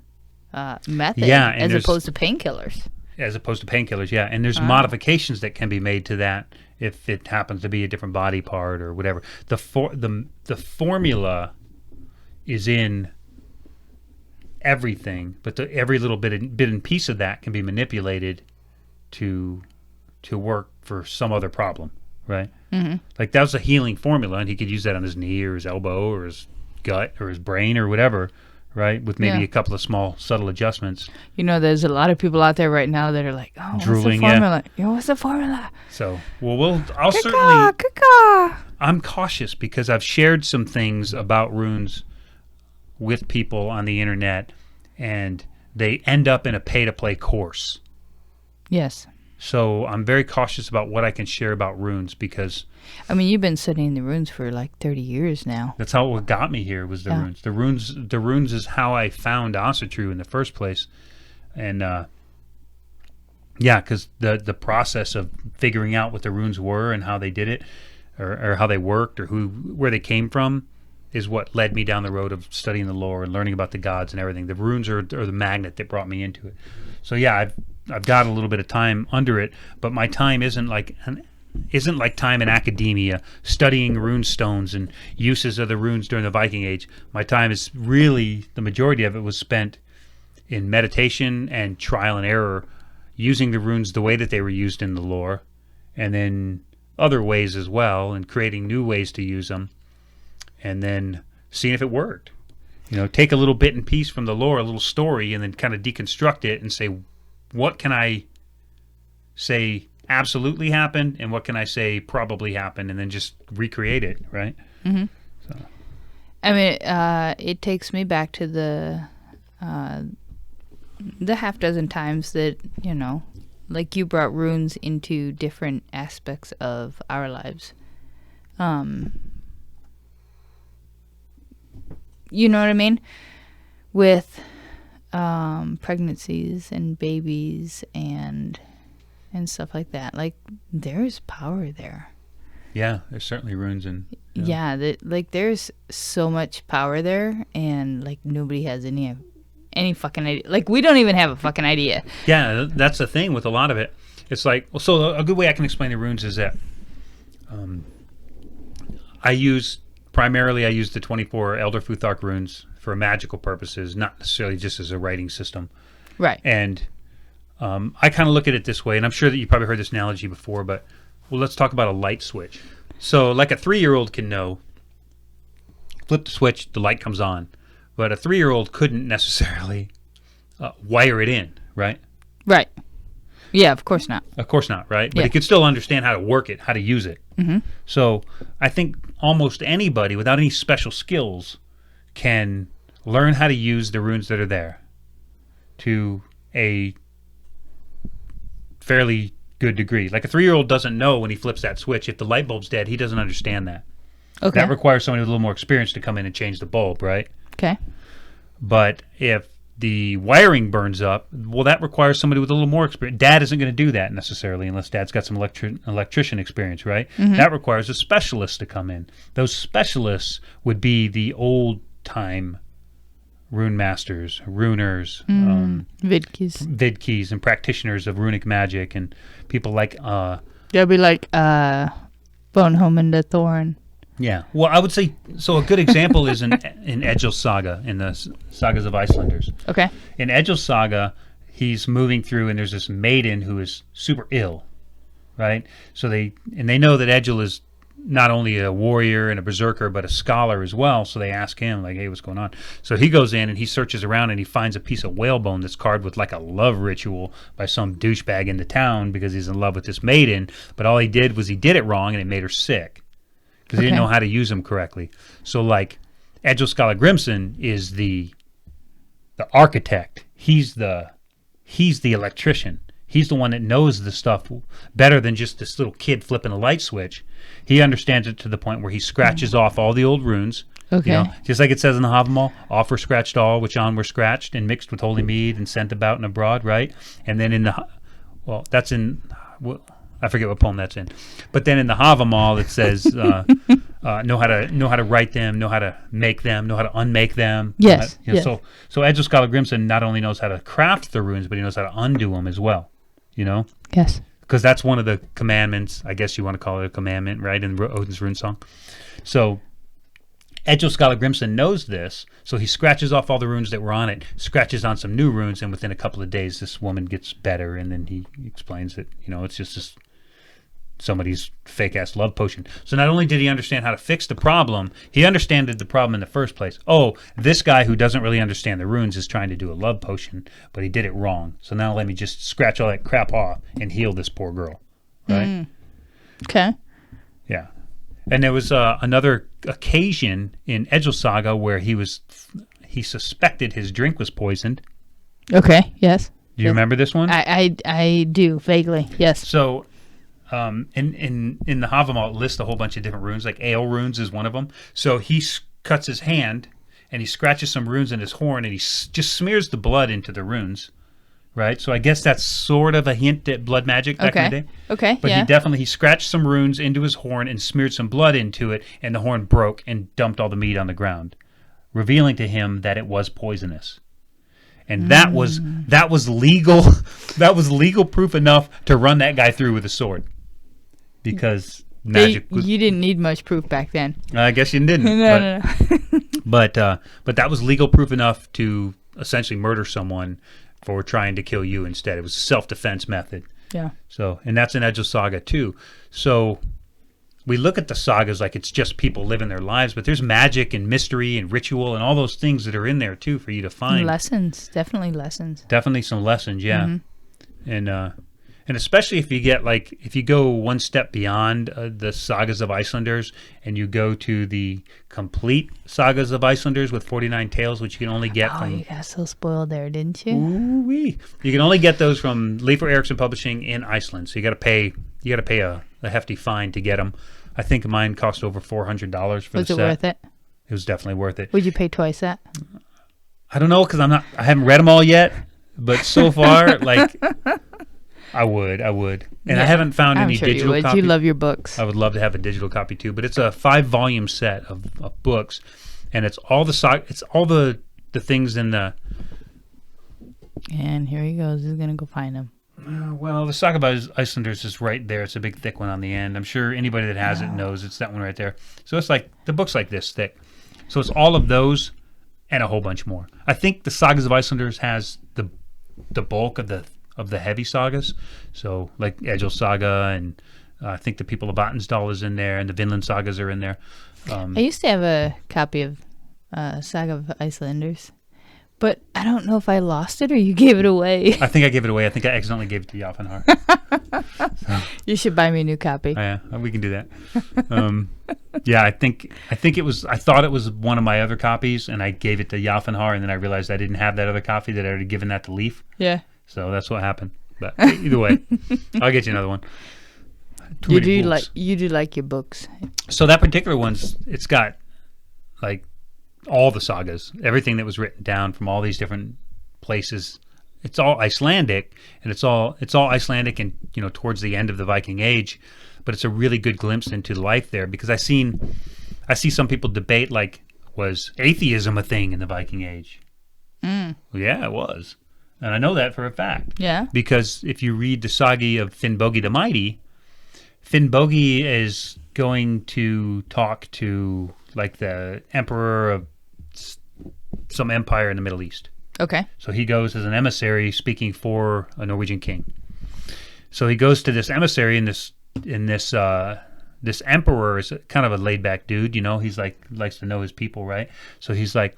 method, as opposed to painkillers. As opposed to painkillers, yeah. And there's modifications that can be made to that if it happens to be a different body part or whatever. The formula is in everything, but every little bit and piece of that can be manipulated to work for some other problem, right? Mm-hmm. Like that was a healing formula, and he could use that on his knee or his elbow or his gut or his brain or whatever, right? With maybe a couple of small, subtle adjustments. There's a lot of people out there right now that are like, "Oh, drooling, what's the formula? What's the formula?" So, I'll certainly. I'm cautious because I've shared some things about runes with people on the internet, and they end up in a pay-to-play course. Yes. So I'm very cautious about what I can share about runes because I mean, you've been studying the runes for like 30 years now. that's how what got me here was the Yeah. runes. The runes is how I found To Asatru in the first place. And because the process of figuring out what the runes were and how they did it, or how they worked, or where they came from, is what led me down the road of studying the lore and learning about the gods and everything. The runes are the magnet that brought me into it. So yeah, I've got a little bit of time under it, but my time isn't like time in academia studying rune stones and uses of the runes during the Viking Age. My time is really, the majority of it was spent in meditation and trial and error, using the runes the way that they were used in the lore, and then other ways as well, and creating new ways to use them, and then seeing if it worked. Take a little bit and piece from the lore, a little story, and then kind of deconstruct it and say, what can I say absolutely happened, and what can I say probably happened, and then just recreate it, right? Mm-hmm. So. I mean, it takes me back to the half dozen times that, like you brought runes into different aspects of our lives. You know what I mean? With pregnancies and babies and stuff like that. Like, there's power there. Yeah, there's certainly runes in. Yeah, there's so much power there, and like nobody has any fucking idea. Like, we don't even have a fucking idea. Yeah, that's the thing with a lot of it. It's like, so a good way I can explain the runes is that I use the 24 Elder Futhark runes for magical purposes, not necessarily just as a writing system. Right. And I kind of look at it this way, and I'm sure that you probably heard this analogy before, but let's talk about a light switch. So like a 3-year-old can know, flip the switch, the light comes on. But a 3-year-old couldn't necessarily wire it in, right? Right. Yeah, of course not. Of course not, right? But Yeah. he could still understand how to work it, how to use it. Mm-hmm. So I think almost anybody without any special skills can learn how to use the runes that are there to a fairly good degree. Like a 3-year-old doesn't know when he flips that switch, if the light bulb's dead, he doesn't understand that. Okay. That requires somebody with a little more experience to come in and change the bulb, right? Okay. But if the wiring burns up, well, that requires somebody with a little more experience. Dad isn't going to do that necessarily unless Dad's got some electrician experience, right? Mm-hmm. That requires a specialist to come in. Those specialists would be the old-time rune masters, runers, vidkis, and practitioners of runic magic, and people like... They'll be like Bonholm and the Thorn. Yeah. Well, I would say, so a good example is in Edel Saga, in the Sagas of Icelanders. Okay. In Edel Saga, he's moving through, and there's this maiden who is super ill, right? So they know that Edel is not only a warrior and a berserker, but a scholar as well. So they ask him, like, hey, what's going on? So he goes in and he searches around and he finds a piece of whalebone that's carved with like a love ritual by some douchebag in the town because he's in love with this maiden. But all he did was he did it wrong and it made her sick because he didn't know how to use them correctly. So like Edel Saga is the architect. He's the electrician. He's the one that knows the stuff better than just this little kid flipping a light switch. He understands it to the point where he scratches off all the old runes. Okay. Just like it says in the Havamal, off were scratched all, which on were scratched and mixed with holy mead and sent about and abroad, right? And then that's in, I forget what poem that's in. But then in the Havamal it says, know how to write them, know how to make them, know how to unmake them. Yes. Yes. So Edel Saga not only knows how to craft the runes, but he knows how to undo them as well. Yes. Because that's one of the commandments, I guess you want to call it a commandment, right, in Odin's rune song. So Edel Saga knows this, so he scratches off all the runes that were on it, scratches on some new runes, and within a couple of days this woman gets better, and then he explains that, it's just somebody's fake-ass love potion. So not only did he understand how to fix the problem, he understood the problem in the first place. Oh, this guy who doesn't really understand the runes is trying to do a love potion, but he did it wrong. So now let me just scratch all that crap off and heal this poor girl. Right? Okay. Yeah. And there was another occasion in Edel Saga where he suspected his drink was poisoned. Okay, yes. Do you remember this one? I do vaguely. Yes. So, in the Havamal, it lists a whole bunch of different runes. Like ale runes is one of them. So he cuts his hand and he scratches some runes in his horn and he just smears the blood into the runes. Right, so I guess that's sort of a hint at blood magic back in the day. Okay, but he scratched some runes into his horn and smeared some blood into it, and the horn broke and dumped all the meat on the ground, revealing to him that it was poisonous. And that was legal. That was legal proof enough to run that guy through with a sword, because magic. You didn't need much proof back then. I guess you didn't. No. But that was legal proof enough to essentially murder someone for trying to kill you instead. It was a self-defense method. Yeah. So, and that's in Edel Saga too. So we look at the sagas like it's just people living their lives, but there's magic and mystery and ritual and all those things that are in there too for you to find. Lessons, definitely lessons. Definitely some lessons, yeah. Mm-hmm. And especially if you go one step beyond the sagas of Icelanders and you go to the complete sagas of Icelanders with 49 tales, which you can only get from... you got so spoiled there, didn't you? Ooh-wee. You can only get those from Leifur Eriksson Publishing in Iceland, so you got to pay a hefty fine to get them. I think mine cost over $400 for the set. Was it worth it? It was definitely worth it. Would you pay twice that? I don't know, because I haven't read them all yet, but so far, I would. And I haven't found any digital copy. You love your books. I would love to have a digital copy too, but it's a 5-volume set of books, and it's all the things in the... And here he goes. He's going to go find them. Well, the Saga of Icelanders is right there. It's a big, thick one on the end. I'm sure anybody that has it knows it's that one right there. So it's like, the book's like this thick. So it's all of those and a whole bunch more. I think the Sagas of Icelanders has the bulk of the heavy sagas. So like Edel Saga, and I think the People of Vatnsdal is in there, and the Vinland sagas are in there. I used to have a copy of Saga of Icelanders, but I don't know if I lost it or you gave it away. I think I gave it away. I think I accidentally gave it to Jafnhar. You should buy me a new copy. Yeah, we can do that. Yeah, I think it was. I thought it was one of my other copies, and I gave it to Jafnhar, and then I realized I didn't have that other copy, that I already given that to Leif. Yeah. So that's what happened. But either way, I'll get you another one. You do like your books. So that particular one's, it's got like all the sagas, everything that was written down from all these different places. It's all Icelandic, and it's all Icelandic, and towards the end of the Viking Age. But it's a really good glimpse into life there, because I see some people debate, like, was atheism a thing in the Viking Age? Well, yeah, it was. And I know that for a fact. Yeah. Because if you read the saga of Finnbogi the Mighty, Finnbogi is going to talk to, like, the emperor of some empire in the Middle East. Okay. So he goes as an emissary speaking for a Norwegian king. So he goes to this emissary, and this emperor is kind of a laid-back dude, he's likes to know his people, right? So he's like,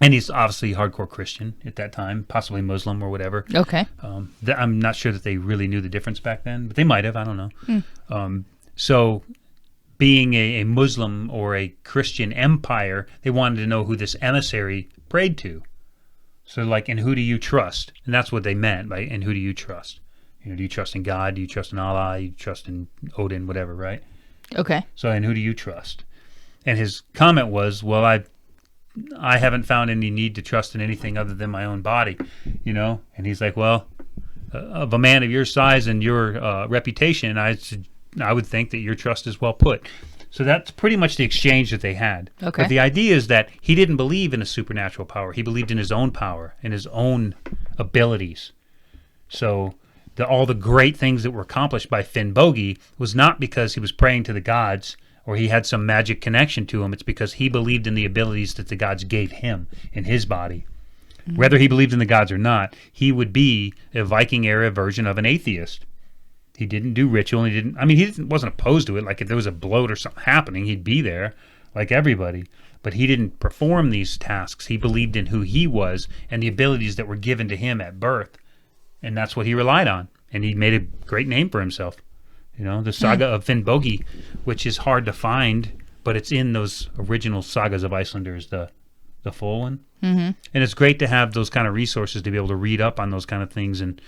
and he's obviously hardcore Christian at that time, possibly Muslim or whatever. Okay. I'm not sure that they really knew the difference back then, but they might have. I don't know. So being a Muslim or a Christian empire, they wanted to know who this emissary prayed to. So like, and who do you trust? And that's what they meant by, and who do you trust? Do you trust in God? Do you trust in Allah? Do you trust in Odin? Whatever, right? Okay. So, and who do you trust? And his comment was, well, I haven't found any need to trust in anything other than my own body, And he's like, well, of a man of your size and your reputation, I would think that your trust is well put. So that's pretty much the exchange that they had. Okay. But the idea is that he didn't believe in a supernatural power. He believed in his own power and his own abilities. So all the great things that were accomplished by Finnbogi was not because he was praying to the gods or he had some magic connection to him. It's because he believed in the abilities that the gods gave him in his body. Mm-hmm. Whether he believed in the gods or not, he would be a Viking-era version of an atheist. He didn't do ritual, and he wasn't opposed to it. Like if there was a bloat or something happening, he'd be there, like everybody. But he didn't perform these tasks. He believed in who he was and the abilities that were given to him at birth. And that's what he relied on. And he made a great name for himself. The saga of Finnbogi, which is hard to find, but it's in those original sagas of Icelanders, the the full one. Mm-hmm. And it's great to have those kind of resources to be able to read up on those kind of things. And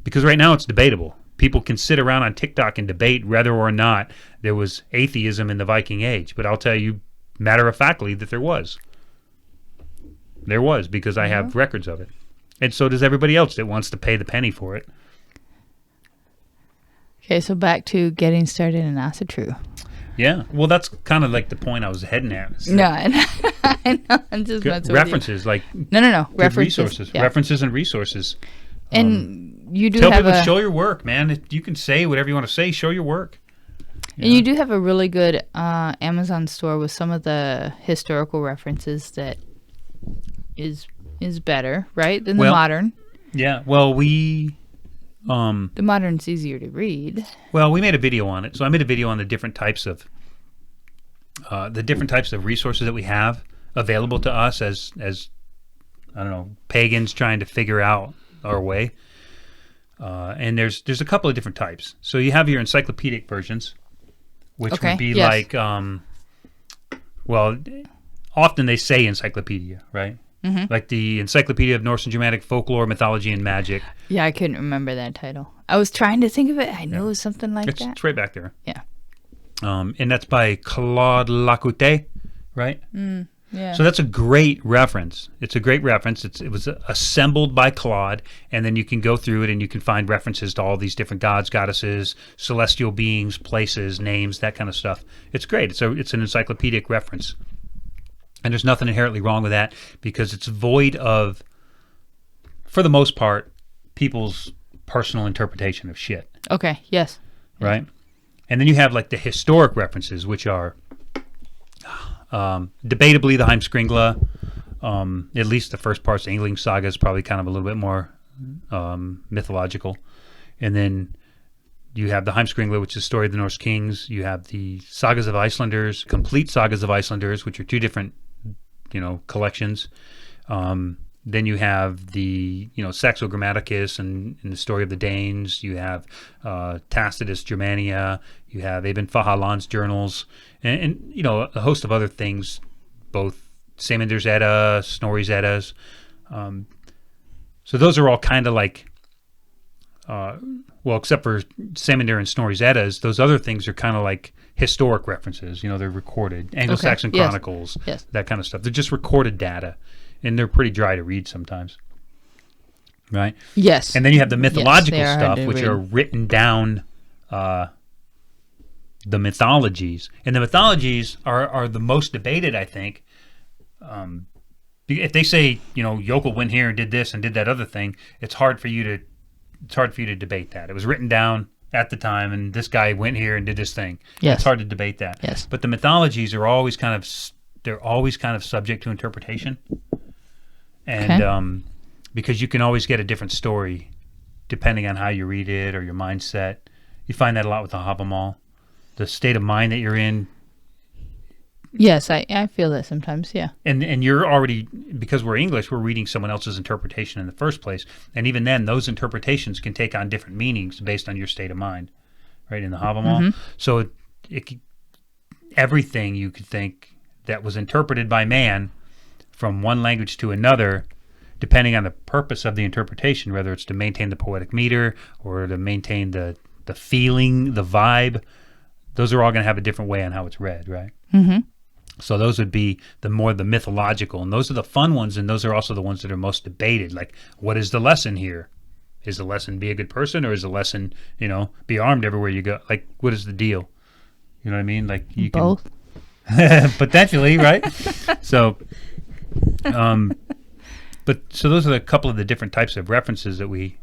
because right now it's debatable. People can sit around on TikTok and debate whether or not there was atheism in the Viking Age. But I'll tell you matter-of-factly that there was. There was, because I have records of it. And so does everybody else that wants to pay the penny for it. Okay, so back to getting started in Asatru. Yeah, well, that's kind of like the point I was heading at. No, I know. I'm just messing with you. References, like No. good resources. Yeah. References and resources. And you do Tell have people, show your work, man. You can say whatever you want to say. Show your work. And you do have a really good Amazon store with some of the historical references that is better, right, than the modern. Yeah, well, the modern's easier to read. Well, we made a video on it. So I made a video on the different types of resources that we have available to us as I don't know, pagans trying to figure out our way. And there's a couple of different types. So you have your encyclopedic versions, which would be like, well, often they say encyclopedia, right? Mm-hmm. Like the Encyclopedia of Norse and Germanic Folklore, Mythology, and Magic. Yeah, I couldn't remember that title. I was trying to think of it. I knew it was something like that. It's right back there. Yeah. And that's by Claude Lacouté, right? Yeah. So that's a great reference. It's a great reference. It was assembled by Claude, and then you can go through it and you can find references to all these different gods, goddesses, celestial beings, places, names, that kind of stuff. It's great. It's an encyclopedic reference. And there's nothing inherently wrong with that because it's void of, for the most part, people's personal interpretation of shit. Okay, yes. Right? And then you have like the historic references, which are debatably the Heimskringla. At least the first part's the Edel Saga is probably kind of a little bit more mythological. And then you have the Heimskringla, which is the story of the Norse kings. You have the Sagas of Icelanders, complete Sagas of Icelanders, which are two different collections. Then you have the, Saxo Grammaticus and the story of the Danes. You have Tacitus Germania. You have Ibn Fahlan's journals, and a host of other things, both Saemunder's Edda, Snorri's Eddas. So those are all kind of like, except for Saemunder and Snorri's Eddas, those other things are kind of like historic references. They're recorded. Anglo-Saxon Chronicles, that kind of stuff. They're just recorded data, and they're pretty dry to read sometimes. Right? Yes. And then you have the mythological stuff, which read. are written down, the mythologies. And the mythologies are the most debated, I think. If they say, Yokul went here and did this and did that other thing, it's hard for you to debate that. It was written down at the time, and this guy went here and did this thing. Yes. It's hard to debate that. Yes. But the mythologies are always kind of subject to interpretation. And because you can always get a different story depending on how you read it or your mindset. You find that a lot with the Havamal. The state of mind that you're in. Yes, I feel that sometimes, yeah. And you're already, because we're English, we're reading someone else's interpretation in the first place. And even then, those interpretations can take on different meanings based on your state of mind, right, in the Havamal. Mm-hmm. So everything you could think that was interpreted by man from one language to another, depending on the purpose of the interpretation, whether it's to maintain the poetic meter or to maintain the feeling, the vibe, those are all going to have a different way on how it's read, right? Mm-hmm. So those would be the mythological, and those are the fun ones, and those are also the ones that are most debated. Like, what is the lesson here? Is the lesson be a good person, or is the lesson, be armed everywhere you go? Like, what is the deal? You know what I mean? Like, you both. Potentially, right? So, so those are a couple of the different types of references that we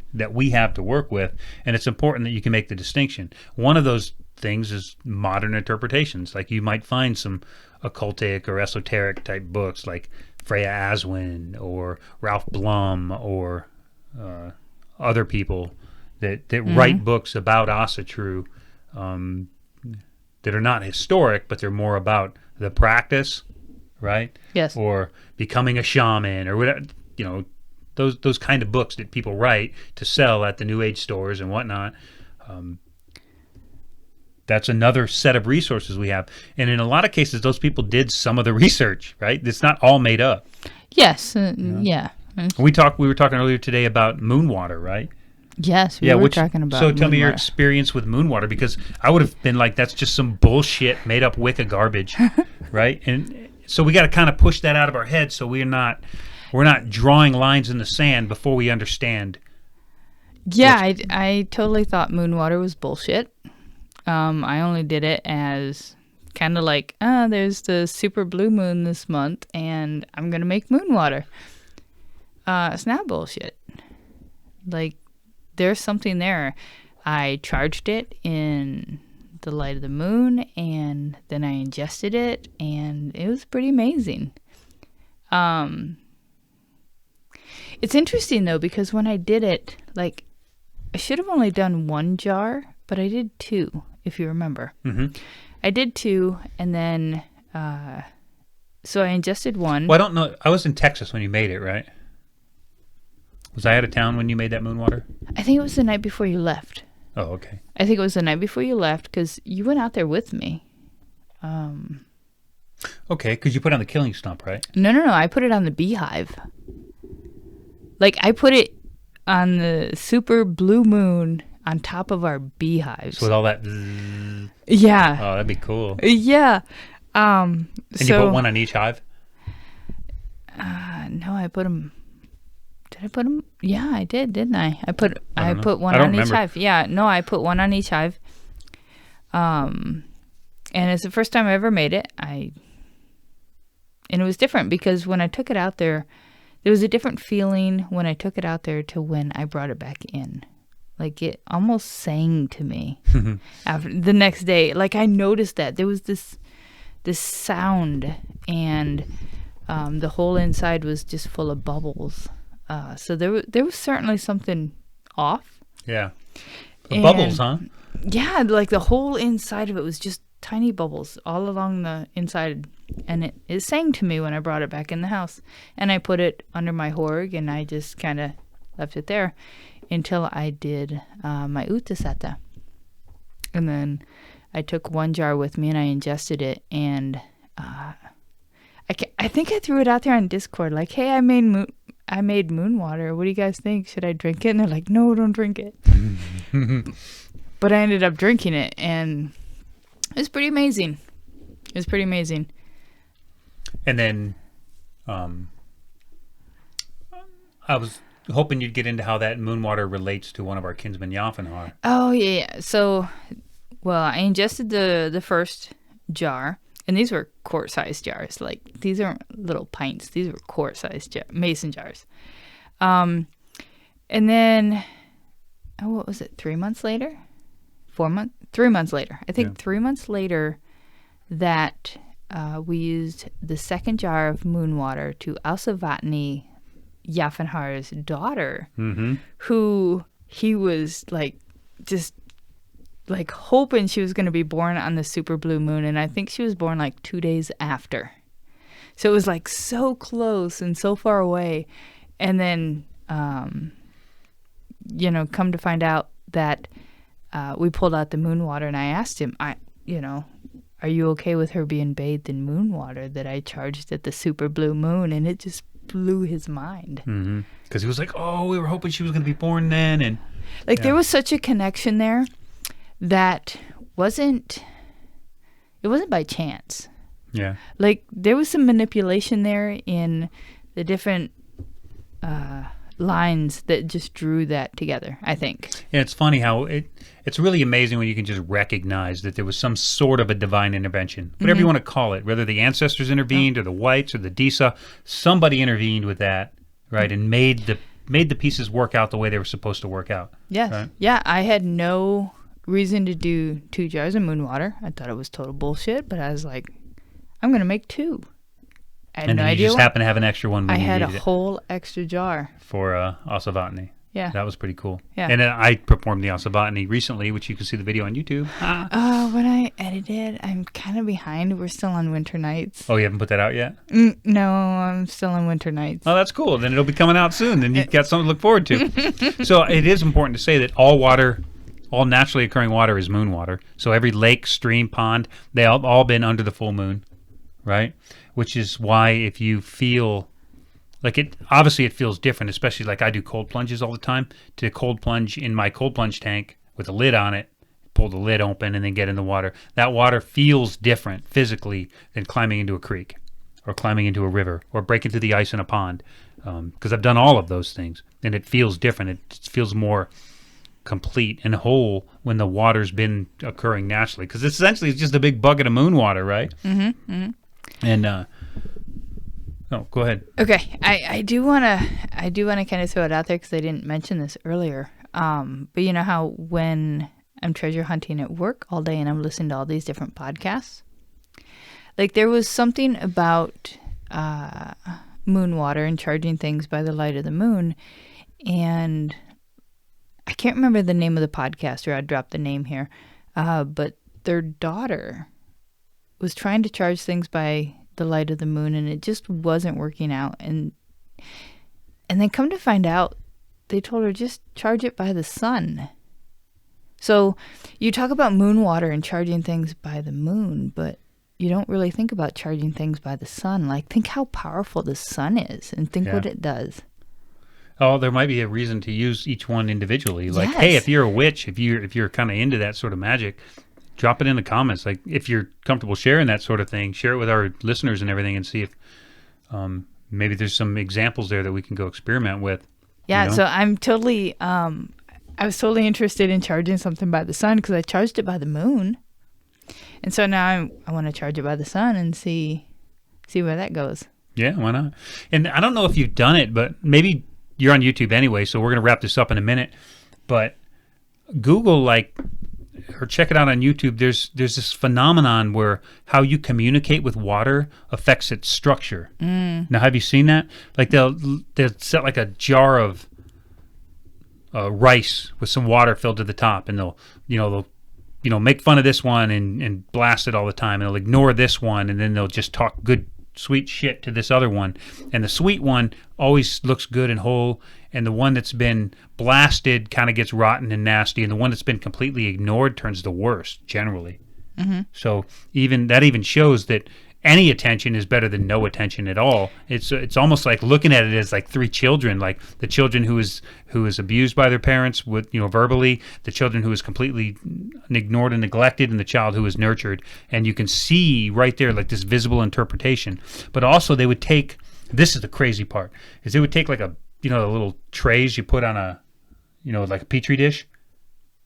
have to work with, and it's important that you can make the distinction. One of those things is modern interpretations. Like, you might find some occultic or esoteric type books like Freya Aswin or Ralph Blum or other people that write books about Asatru that are not historic, but they're more about the practice, right? Yes. Or becoming a shaman or whatever, those kind of books that people write to sell at the New Age stores and whatnot. That's another set of resources we have. And in a lot of cases, those people did some of the research, right? It's not all made up. Yes. Yeah. We were talking earlier today about moon water, right? Yes, we were talking about. So tell me your moon water. experience with moon water, because I would have been like, that's just some bullshit made up Wicca garbage, right? And so we got to kind of push that out of our head, so we're not drawing lines in the sand before we understand. Yeah, I totally thought moon water was bullshit. I only did it as kind of like, there's the super blue moon this month, and I'm gonna make moon water. It's not bullshit. Like, there's something there. I charged it in the light of the moon, and then I ingested it, and it was pretty amazing. It's interesting, though, because when I did it, like, I should have only done 1 jar, but I did 2, if you remember. Mm-hmm. I did 2, and then, so I ingested 1. Well, I don't know. I was in Texas when you made it, right? Was I out of town when you made that moon water? I think it was the night before you left. Oh, okay. I think it was the night before you left, because you went out there with me. Okay, because you put it on the killing stump, right? No. I put it on the beehive. Like, I put it on the super blue moon on top of our beehives. So with all that... Yeah. Oh, that'd be cool. Yeah. And you put one on each hive? No, I put them... Did I put them? Yeah, I did, didn't I? I put one I don't on each remember. hive. Yeah, no, I put one on each hive. And it's the first time I ever made it. And it was different because when I took it out there was a different feeling when I took it out there to when I brought it back in. Like, it almost sang to me after the next day. Like, I noticed that there was this sound, and the whole inside was just full of bubbles. So there was certainly something off. Yeah. And Bubbles, huh? Yeah, like the whole inside of it was just tiny bubbles all along the inside. And it sang to me when I brought it back in the house. And I put it under my horg, and I just kind of left it there until I did my utasata. And then I took 1 jar with me, and I ingested it. And I think I threw it out there on Discord, like, hey, I made moon water. What do you guys think? Should I drink it? And they're like, no, don't drink it. But I ended up drinking it, and it was pretty amazing. It was pretty amazing. And then I was hoping you'd get into how that moon water relates to one of our kinsmen, Yafanhar. Oh, yeah. So, well, I ingested the first jar, and these were quart-sized jars. Like, these aren't little pints. These were quart-sized mason jars. And then, what was it, 3 months later? 3 months later. I think Yeah. 3 months later that we used the second jar of moon water to Alsavatni, Yafanhar's daughter, who he was, like, just like hoping she was going to be born on the super blue moon, and I think she was born like 2 days after. So it was like so close and so far away. And then, come to find out that we pulled out the moon water, and I asked him, are you okay with her being bathed in moon water that I charged at the super blue moon? And it just blew his mind. Because he was like, oh, we were hoping she was going to be born then. And there was such a connection there that wasn't by chance. Yeah. Like, there was some manipulation there in the different lines that just drew that together, I think. Yeah, it's funny how it's really amazing when you can just recognize that there was some sort of a divine intervention, whatever you want to call it, whether the ancestors intervened or the whites or the Disa, somebody intervened with that, right, and made the pieces work out the way they were supposed to work out. Yes. Right? Yeah, I had no reason to do 2 jars of moon water. I thought it was total bullshit, but I was like, I'm going to make 2. I had And no then you idea just why. happen to have an extra one when I you had a needed it whole extra jar. for Asavatni. Yeah. That was pretty cool. Yeah. And then I performed the Asavatni recently, which you can see the video on YouTube. When I edited, I'm kind of behind. We're still on winter nights. Oh, you haven't put that out yet? No, I'm still on winter nights. Oh, that's cool. Then it'll be coming out soon. Then you've got something to look forward to. So it is important to say that all water All naturally occurring water is moon water. So every lake, stream, pond, they all been under the full moon, right? Which is why if you feel like it, obviously it feels different, especially like I do cold plunges all the time. To cold plunge in my cold plunge tank with a lid on it, pull the lid open and then get in the water. That water feels different physically than climbing into a creek or climbing into a river or breaking through the ice in a pond. Because I've done all of those things, and it feels different. It feels more complete and whole when the water's been occurring naturally. Because essentially it's just a big bucket of moon water, right? Mm-hmm. Mm-hmm. And go ahead. Okay, I do want to kind of throw it out there because I didn't mention this earlier. But you know how when I'm treasure hunting at work all day and I'm listening to all these different podcasts, like there was something about moon water and charging things by the light of the moon, and I can't remember the name of the podcaster. I'd drop the name here, but their daughter was trying to charge things by the light of the moon, and it just wasn't working out. And then come to find out, they told her just charge it by the sun. So you talk about moon water and charging things by the moon, but you don't really think about charging things by the sun. Like, think how powerful the sun is and think what it does. Oh, there might be a reason to use each one individually. Like, Yes. hey, if you're a witch, if you're kind of into that sort of magic, drop it in the comments. Like, if you're comfortable sharing that sort of thing, share it with our listeners and everything and see if maybe there's some examples there that we can go experiment with. Yeah, you know? so I'm totally, I was totally interested in charging something by the sun because I charged it by the moon. And so now I want to charge it by the sun and see where that goes. Yeah, why not? And I don't know if you've done it, but maybe you're on YouTube anyway, so we're going to wrap this up in a minute. But Google, or check it out on YouTube, there's this phenomenon where how you communicate with water affects its structure. Now, have you seen that? Like they'll set like a jar of rice with some water filled to the top, and they'll make fun of this one and blast it all the time, and they'll ignore this one, and then they'll just talk good, sweet shit to this other one. And the sweet one always looks good and whole, and the one that's been blasted kind of gets rotten and nasty, and the one that's been completely ignored turns the worst, generally. Mm-hmm. So that even shows that any attention is better than no attention at all. It's almost like looking at it as like three children, like the children who is abused by their parents with verbally, the children who is completely ignored and neglected, and the child who is nurtured. And you can see right there like this visible interpretation. But also they would take, this is the crazy part, is they would take like the little trays you put on a like a petri dish.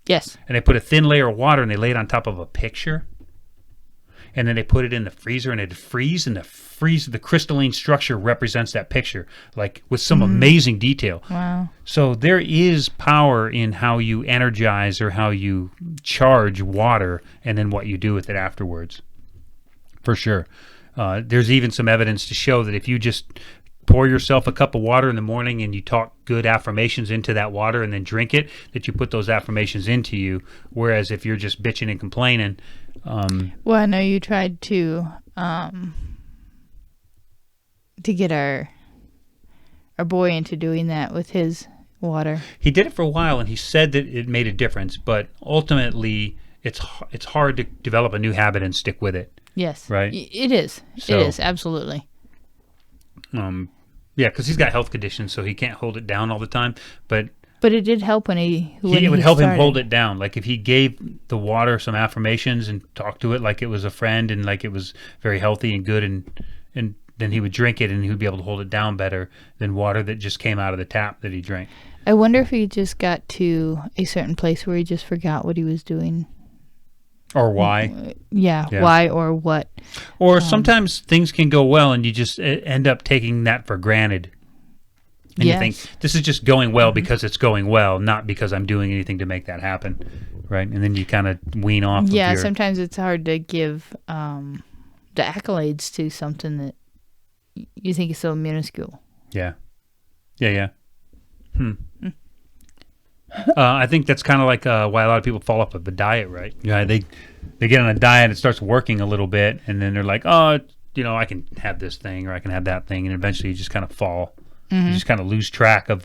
Yes. And they put a thin layer of water and they lay it on top of a picture. And then they put it in the freezer and it'd freeze, and the crystalline structure represents that picture, like with some amazing detail. Wow. So there is power in how you energize or how you charge water and then what you do with it afterwards. For sure. There's even some evidence to show that if you just pour yourself a cup of water in the morning and you talk good affirmations into that water and then drink it, that you put those affirmations into you. Whereas if you're just bitching and complaining, well, I know you tried to get our boy into doing that with his water. He did it for a while, and he said that it made a difference. But ultimately, it's hard to develop a new habit and stick with it. Yes, right. It is. So, it is absolutely. Yeah, because he's got health conditions, so he can't hold it down all the time. But it did help when he would help started. him hold it down. Like if he gave the water some affirmations and talked to it like it was a friend and like it was very healthy and good, and then he would drink it and he would be able to hold it down better than water that just came out of the tap that he drank. I wonder if he just got to a certain place where he just forgot what he was doing. Or why. Yeah, why or what. Or sometimes things can go well and you just end up taking that for granted. And you think, this is just going well because it's going well, not because I'm doing anything to make that happen, right? And then you kind of wean off. Yeah, sometimes it's hard to give the accolades to something that you think is so minuscule. Yeah. I think that's kind of like why a lot of people fall off of the diet, right? Yeah, they get on a diet, it starts working a little bit, and then they're like, oh, I can have this thing or I can have that thing, and eventually you just kind of fall. You just kind of lose track of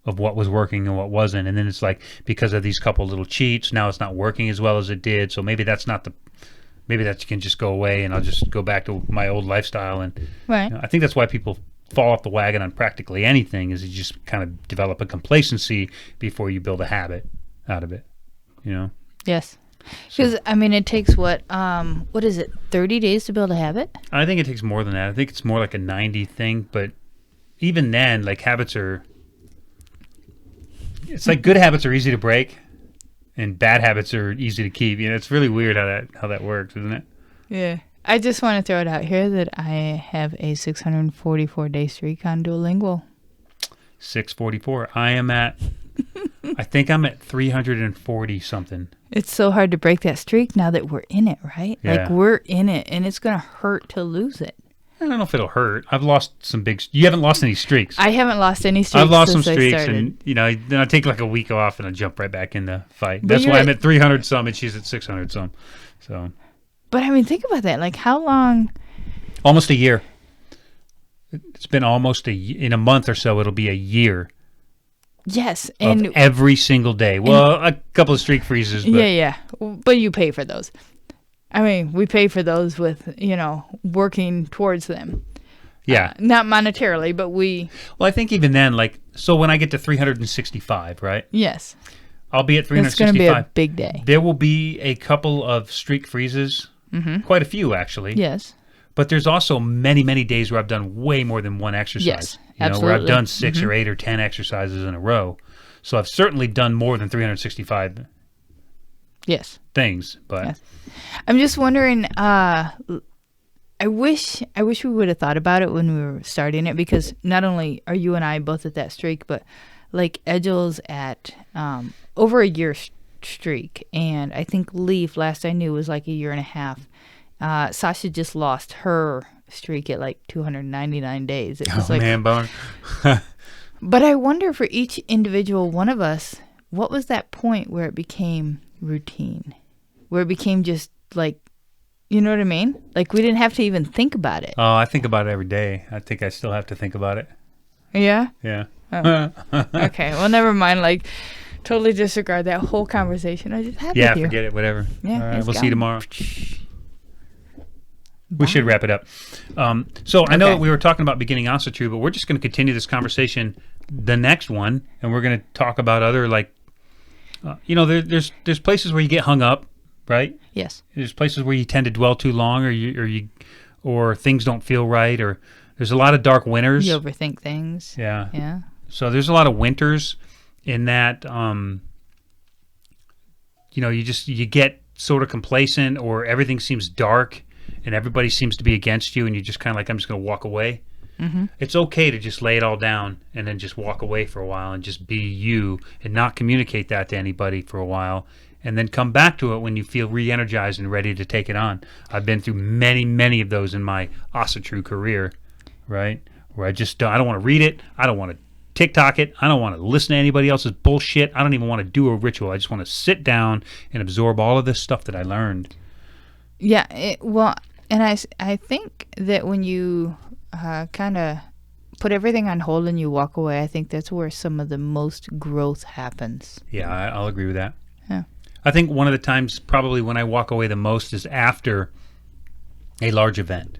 of what was working and what wasn't, and then it's like because of these couple little cheats, now it's not working as well as it did. So maybe that's not the, maybe that can just go away, and I'll just go back to my old lifestyle. And Right. I think that's why people fall off the wagon on practically anything, is you just kind of develop a complacency before you build a habit out of it. Yes. Because, I mean, it takes what is it, 30 days to build a habit? I think it takes more than that. I think it's more like a 90 thing, but even then, like, habits are, it's like good habits are easy to break and bad habits are easy to keep. It's really weird how that works, isn't it? Yeah. I just want to throw it out here that I have a 644-day streak on Duolingo. 644. I think I'm at 340 something. It's so hard to break that streak now that we're in it, right? Yeah. Like, we're in it, and it's going to hurt to lose it. I don't know if it'll hurt. I've lost some you haven't lost any streaks. I haven't lost any streaks. I've lost some since streaks, I started. and then I take like a week off and I jump right back in the fight. But That's you're why I'm at- at 300 some and she's at 600 some. So But, I mean, think about that. Like, how long... almost a year. It's been almost in a month or so. It'll be a year Yes. of And every single day. Well, a couple of streak freezes, but yeah. But you pay for those. I mean, we pay for those with, working towards them. yeah. Not monetarily, but we... Well, I think even then, like, so when I get to 365, right? Yes. I'll be at It's going to 365. be a big day. There will be a couple of streak freezes, quite a few actually. Yes. But there's also many, many days where I've done way more than one exercise. Yes, Where I've absolutely. done 6 or 8 or 10 exercises in a row. So I've certainly done more than 365 Yes. things. But Yes. I'm just wondering, I wish we would have thought about it when we were starting it, because not only are you and I both at that streak, but like Edel's at over a year streak, and I think Leaf, last I knew, was like a year and a half. Sasha just lost her streak at like 299 days. It was oh like, man, bone. but I wonder for each individual one of us, what was that point where it became routine, where it became just like, you know what I mean? Like, we didn't have to even think about it. Oh, I think about it every day. I think I still have to think about it. Yeah? Yeah. Oh. Okay, well, never mind. Like, totally disregard that whole conversation I just had Yeah, with you. forget it. Whatever. Yeah, All right, it's we'll see you gone. tomorrow. We should wrap it up. So I know Okay. that we were talking about beginning Asatru, but we're just going to continue this conversation the next one, and we're going to talk about other, like, there's places where you get hung up, right? Yes. There's places where you tend to dwell too long, or things don't feel right, or there's a lot of dark winters. You overthink things. Yeah. Yeah. So there's a lot of winters in that, you get sort of complacent, or everything seems dark and everybody seems to be against you, and you're just kind of like, I'm just going to walk away. Mm-hmm. It's okay to just lay it all down and then just walk away for a while and just be you and not communicate that to anybody for a while, and then come back to it when you feel re-energized and ready to take it on. I've been through many, many of those in my Asatru career, right? Where I don't want to read it. I don't want to TikTok it. I don't want to listen to anybody else's bullshit. I don't even want to do a ritual. I just want to sit down and absorb all of this stuff that I learned. Yeah. And I think that when you kind of put everything on hold and you walk away, I think that's where some of the most growth happens. Yeah, I'll agree with that. Yeah. I think one of the times probably when I walk away the most is after a large event,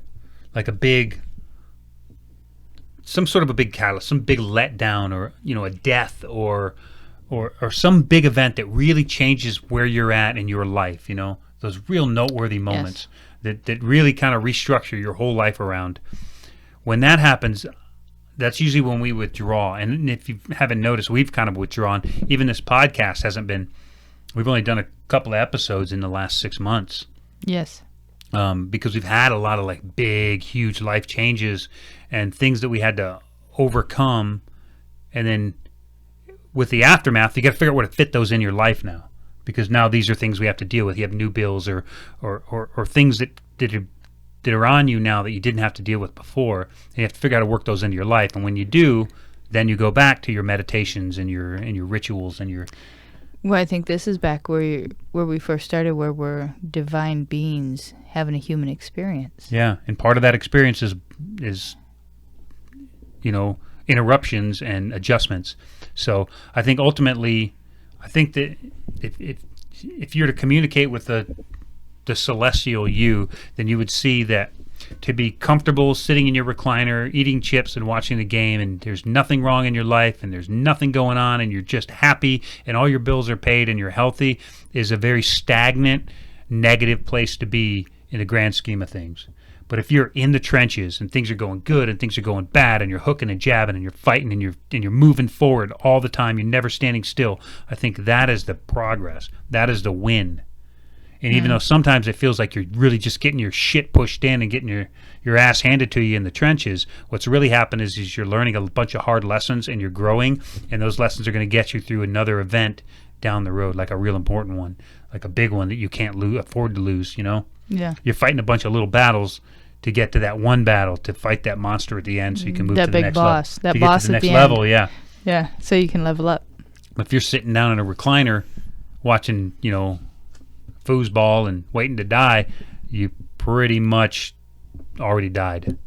like some sort of a big catalyst, some big letdown, or a death, or some big event that really changes where you're at in your life. Those real noteworthy moments that really kind of restructure your whole life around. When that happens, that's usually when we withdraw. And if you haven't noticed, we've kind of withdrawn. Even this podcast hasn't been. We've only done a couple of episodes in the last 6 months. Yes. Because we've had a lot of like big, huge life changes and things that we had to overcome. And then with the aftermath, you got to figure out where to fit those in your life now. Because now these are things we have to deal with. You have new bills or things that are on you now that you didn't have to deal with before. And you have to figure out how to work those into your life. And when you do, then you go back to your meditations and your rituals and your... Well, I think this is back where we first started, where we're divine beings having a human experience. Yeah, and part of that experience is interruptions and adjustments. So I think ultimately, I think that if you're to communicate with the celestial you, then you would see that to be comfortable sitting in your recliner, eating chips and watching the game, and there's nothing wrong in your life, and there's nothing going on, and you're just happy, and all your bills are paid, and you're healthy, is a very stagnant, negative place to be in the grand scheme of things. But if you're in the trenches and things are going good and things are going bad and you're hooking and jabbing and you're fighting and you're moving forward all the time, you're never standing still, I think that is the progress. That is the win. And even though sometimes it feels like you're really just getting your shit pushed in and getting your ass handed to you in the trenches, what's really happened is you're learning a bunch of hard lessons and you're growing, and those lessons are going to get you through another event down the road, like a real important one, like a big one that you can't afford to lose, you know? Yeah. You're fighting a bunch of little battles to get to that one battle, to fight that monster at the end so you can move to the next boss. level. That boss to get to the at next the level, end. yeah. Yeah, so you can level up. If you're sitting down in a recliner watching, foosball and waiting to die, you pretty much already died.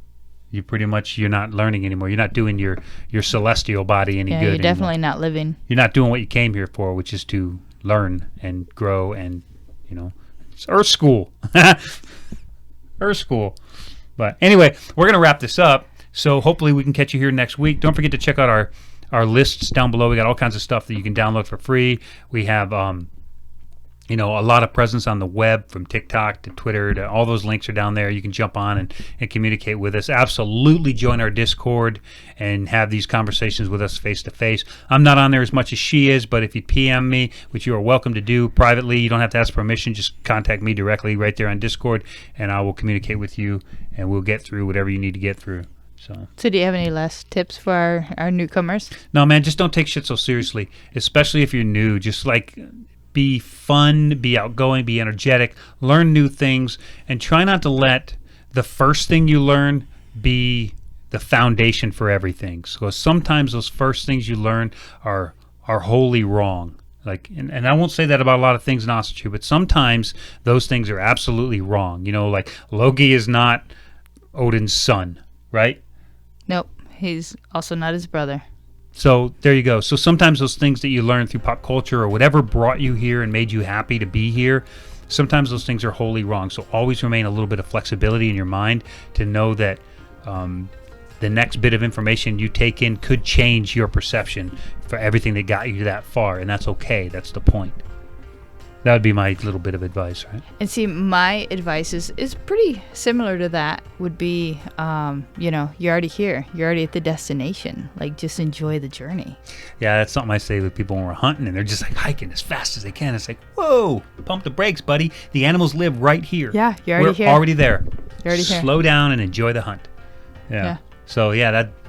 You're not learning anymore. You're not doing your celestial body any good you're anymore. definitely not living. You're not doing what you came here for, which is to learn and grow and, it's Earth School. Earth School. But anyway, we're going to wrap this up. So hopefully we can catch you here next week. Don't forget to check out our lists down below. We got all kinds of stuff that you can download for free. We have a lot of presence on the web, from TikTok to Twitter to all those links are down there. You can jump on and communicate with us. Absolutely join our Discord and have these conversations with us face to face. I'm not on there as much as she is, but if you PM me, which you are welcome to do privately, you don't have to ask permission, just contact me directly right there on Discord, and I will communicate with you, and we'll get through whatever you need to get through. So do you have any last tips for our newcomers? No, man, just don't take shit so seriously, especially if you're new. Just be fun, be outgoing, be energetic, learn new things, and try not to let the first thing you learn be the foundation for everything. So sometimes those first things you learn are wholly wrong. And I won't say that about a lot of things in Asatru, but sometimes those things are absolutely wrong. Like Loki is not Odin's son, right? Nope. He's also not his brother. So there you go. So sometimes those things that you learn through pop culture or whatever brought you here and made you happy to be here, sometimes those things are wholly wrong. So always remain a little bit of flexibility in your mind to know that the next bit of information you take in could change your perception for everything that got you that far, and that's okay. That's the point. That would be my little bit of advice, right? And see, my advice is pretty similar to that. Would be, you're already here. You're already at the destination. Just enjoy the journey. Yeah, that's something I say with people when we're hunting, and they're just hiking as fast as they can. It's whoa, pump the brakes, buddy. The animals live right here. Yeah, you're already here. We're already there. You're already here. Slow down and enjoy the hunt. Yeah. So,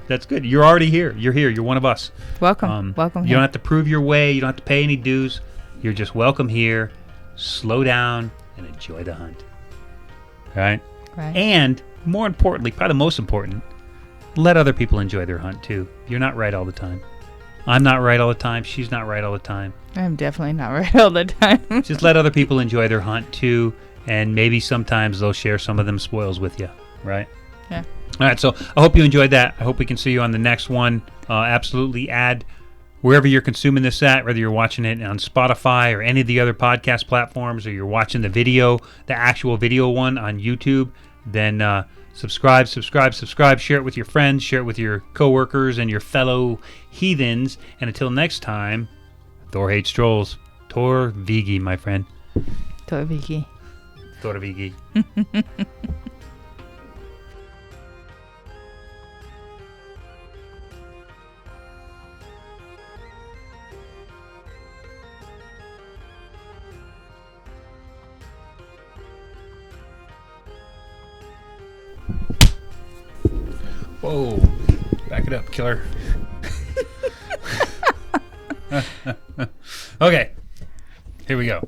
that's good. You're already here. You're here. You're one of us. Welcome. Welcome. You don't have to prove your way. You don't have to pay any dues. You're just welcome here. Slow down and enjoy the hunt. Right? And more importantly, probably the most important, let other people enjoy their hunt too. You're not right all the time. I'm not right all the time. She's not right all the time. I'm definitely not right all the time. Just let other people enjoy their hunt too, and maybe sometimes they'll share some of them spoils with you. Right? Yeah. All right. So I hope you enjoyed that. I hope we can see you on the next one. Absolutely add wherever you're consuming this at, whether you're watching it on Spotify or any of the other podcast platforms, or you're watching the actual video one on YouTube, then subscribe, share it with your friends, share it with your coworkers and your fellow heathens. And until next time, Thor hates trolls. Tor Vigi, my friend. Tor Vigi. Tor Vigi. Whoa. Back it up, killer. Okay. Here we go.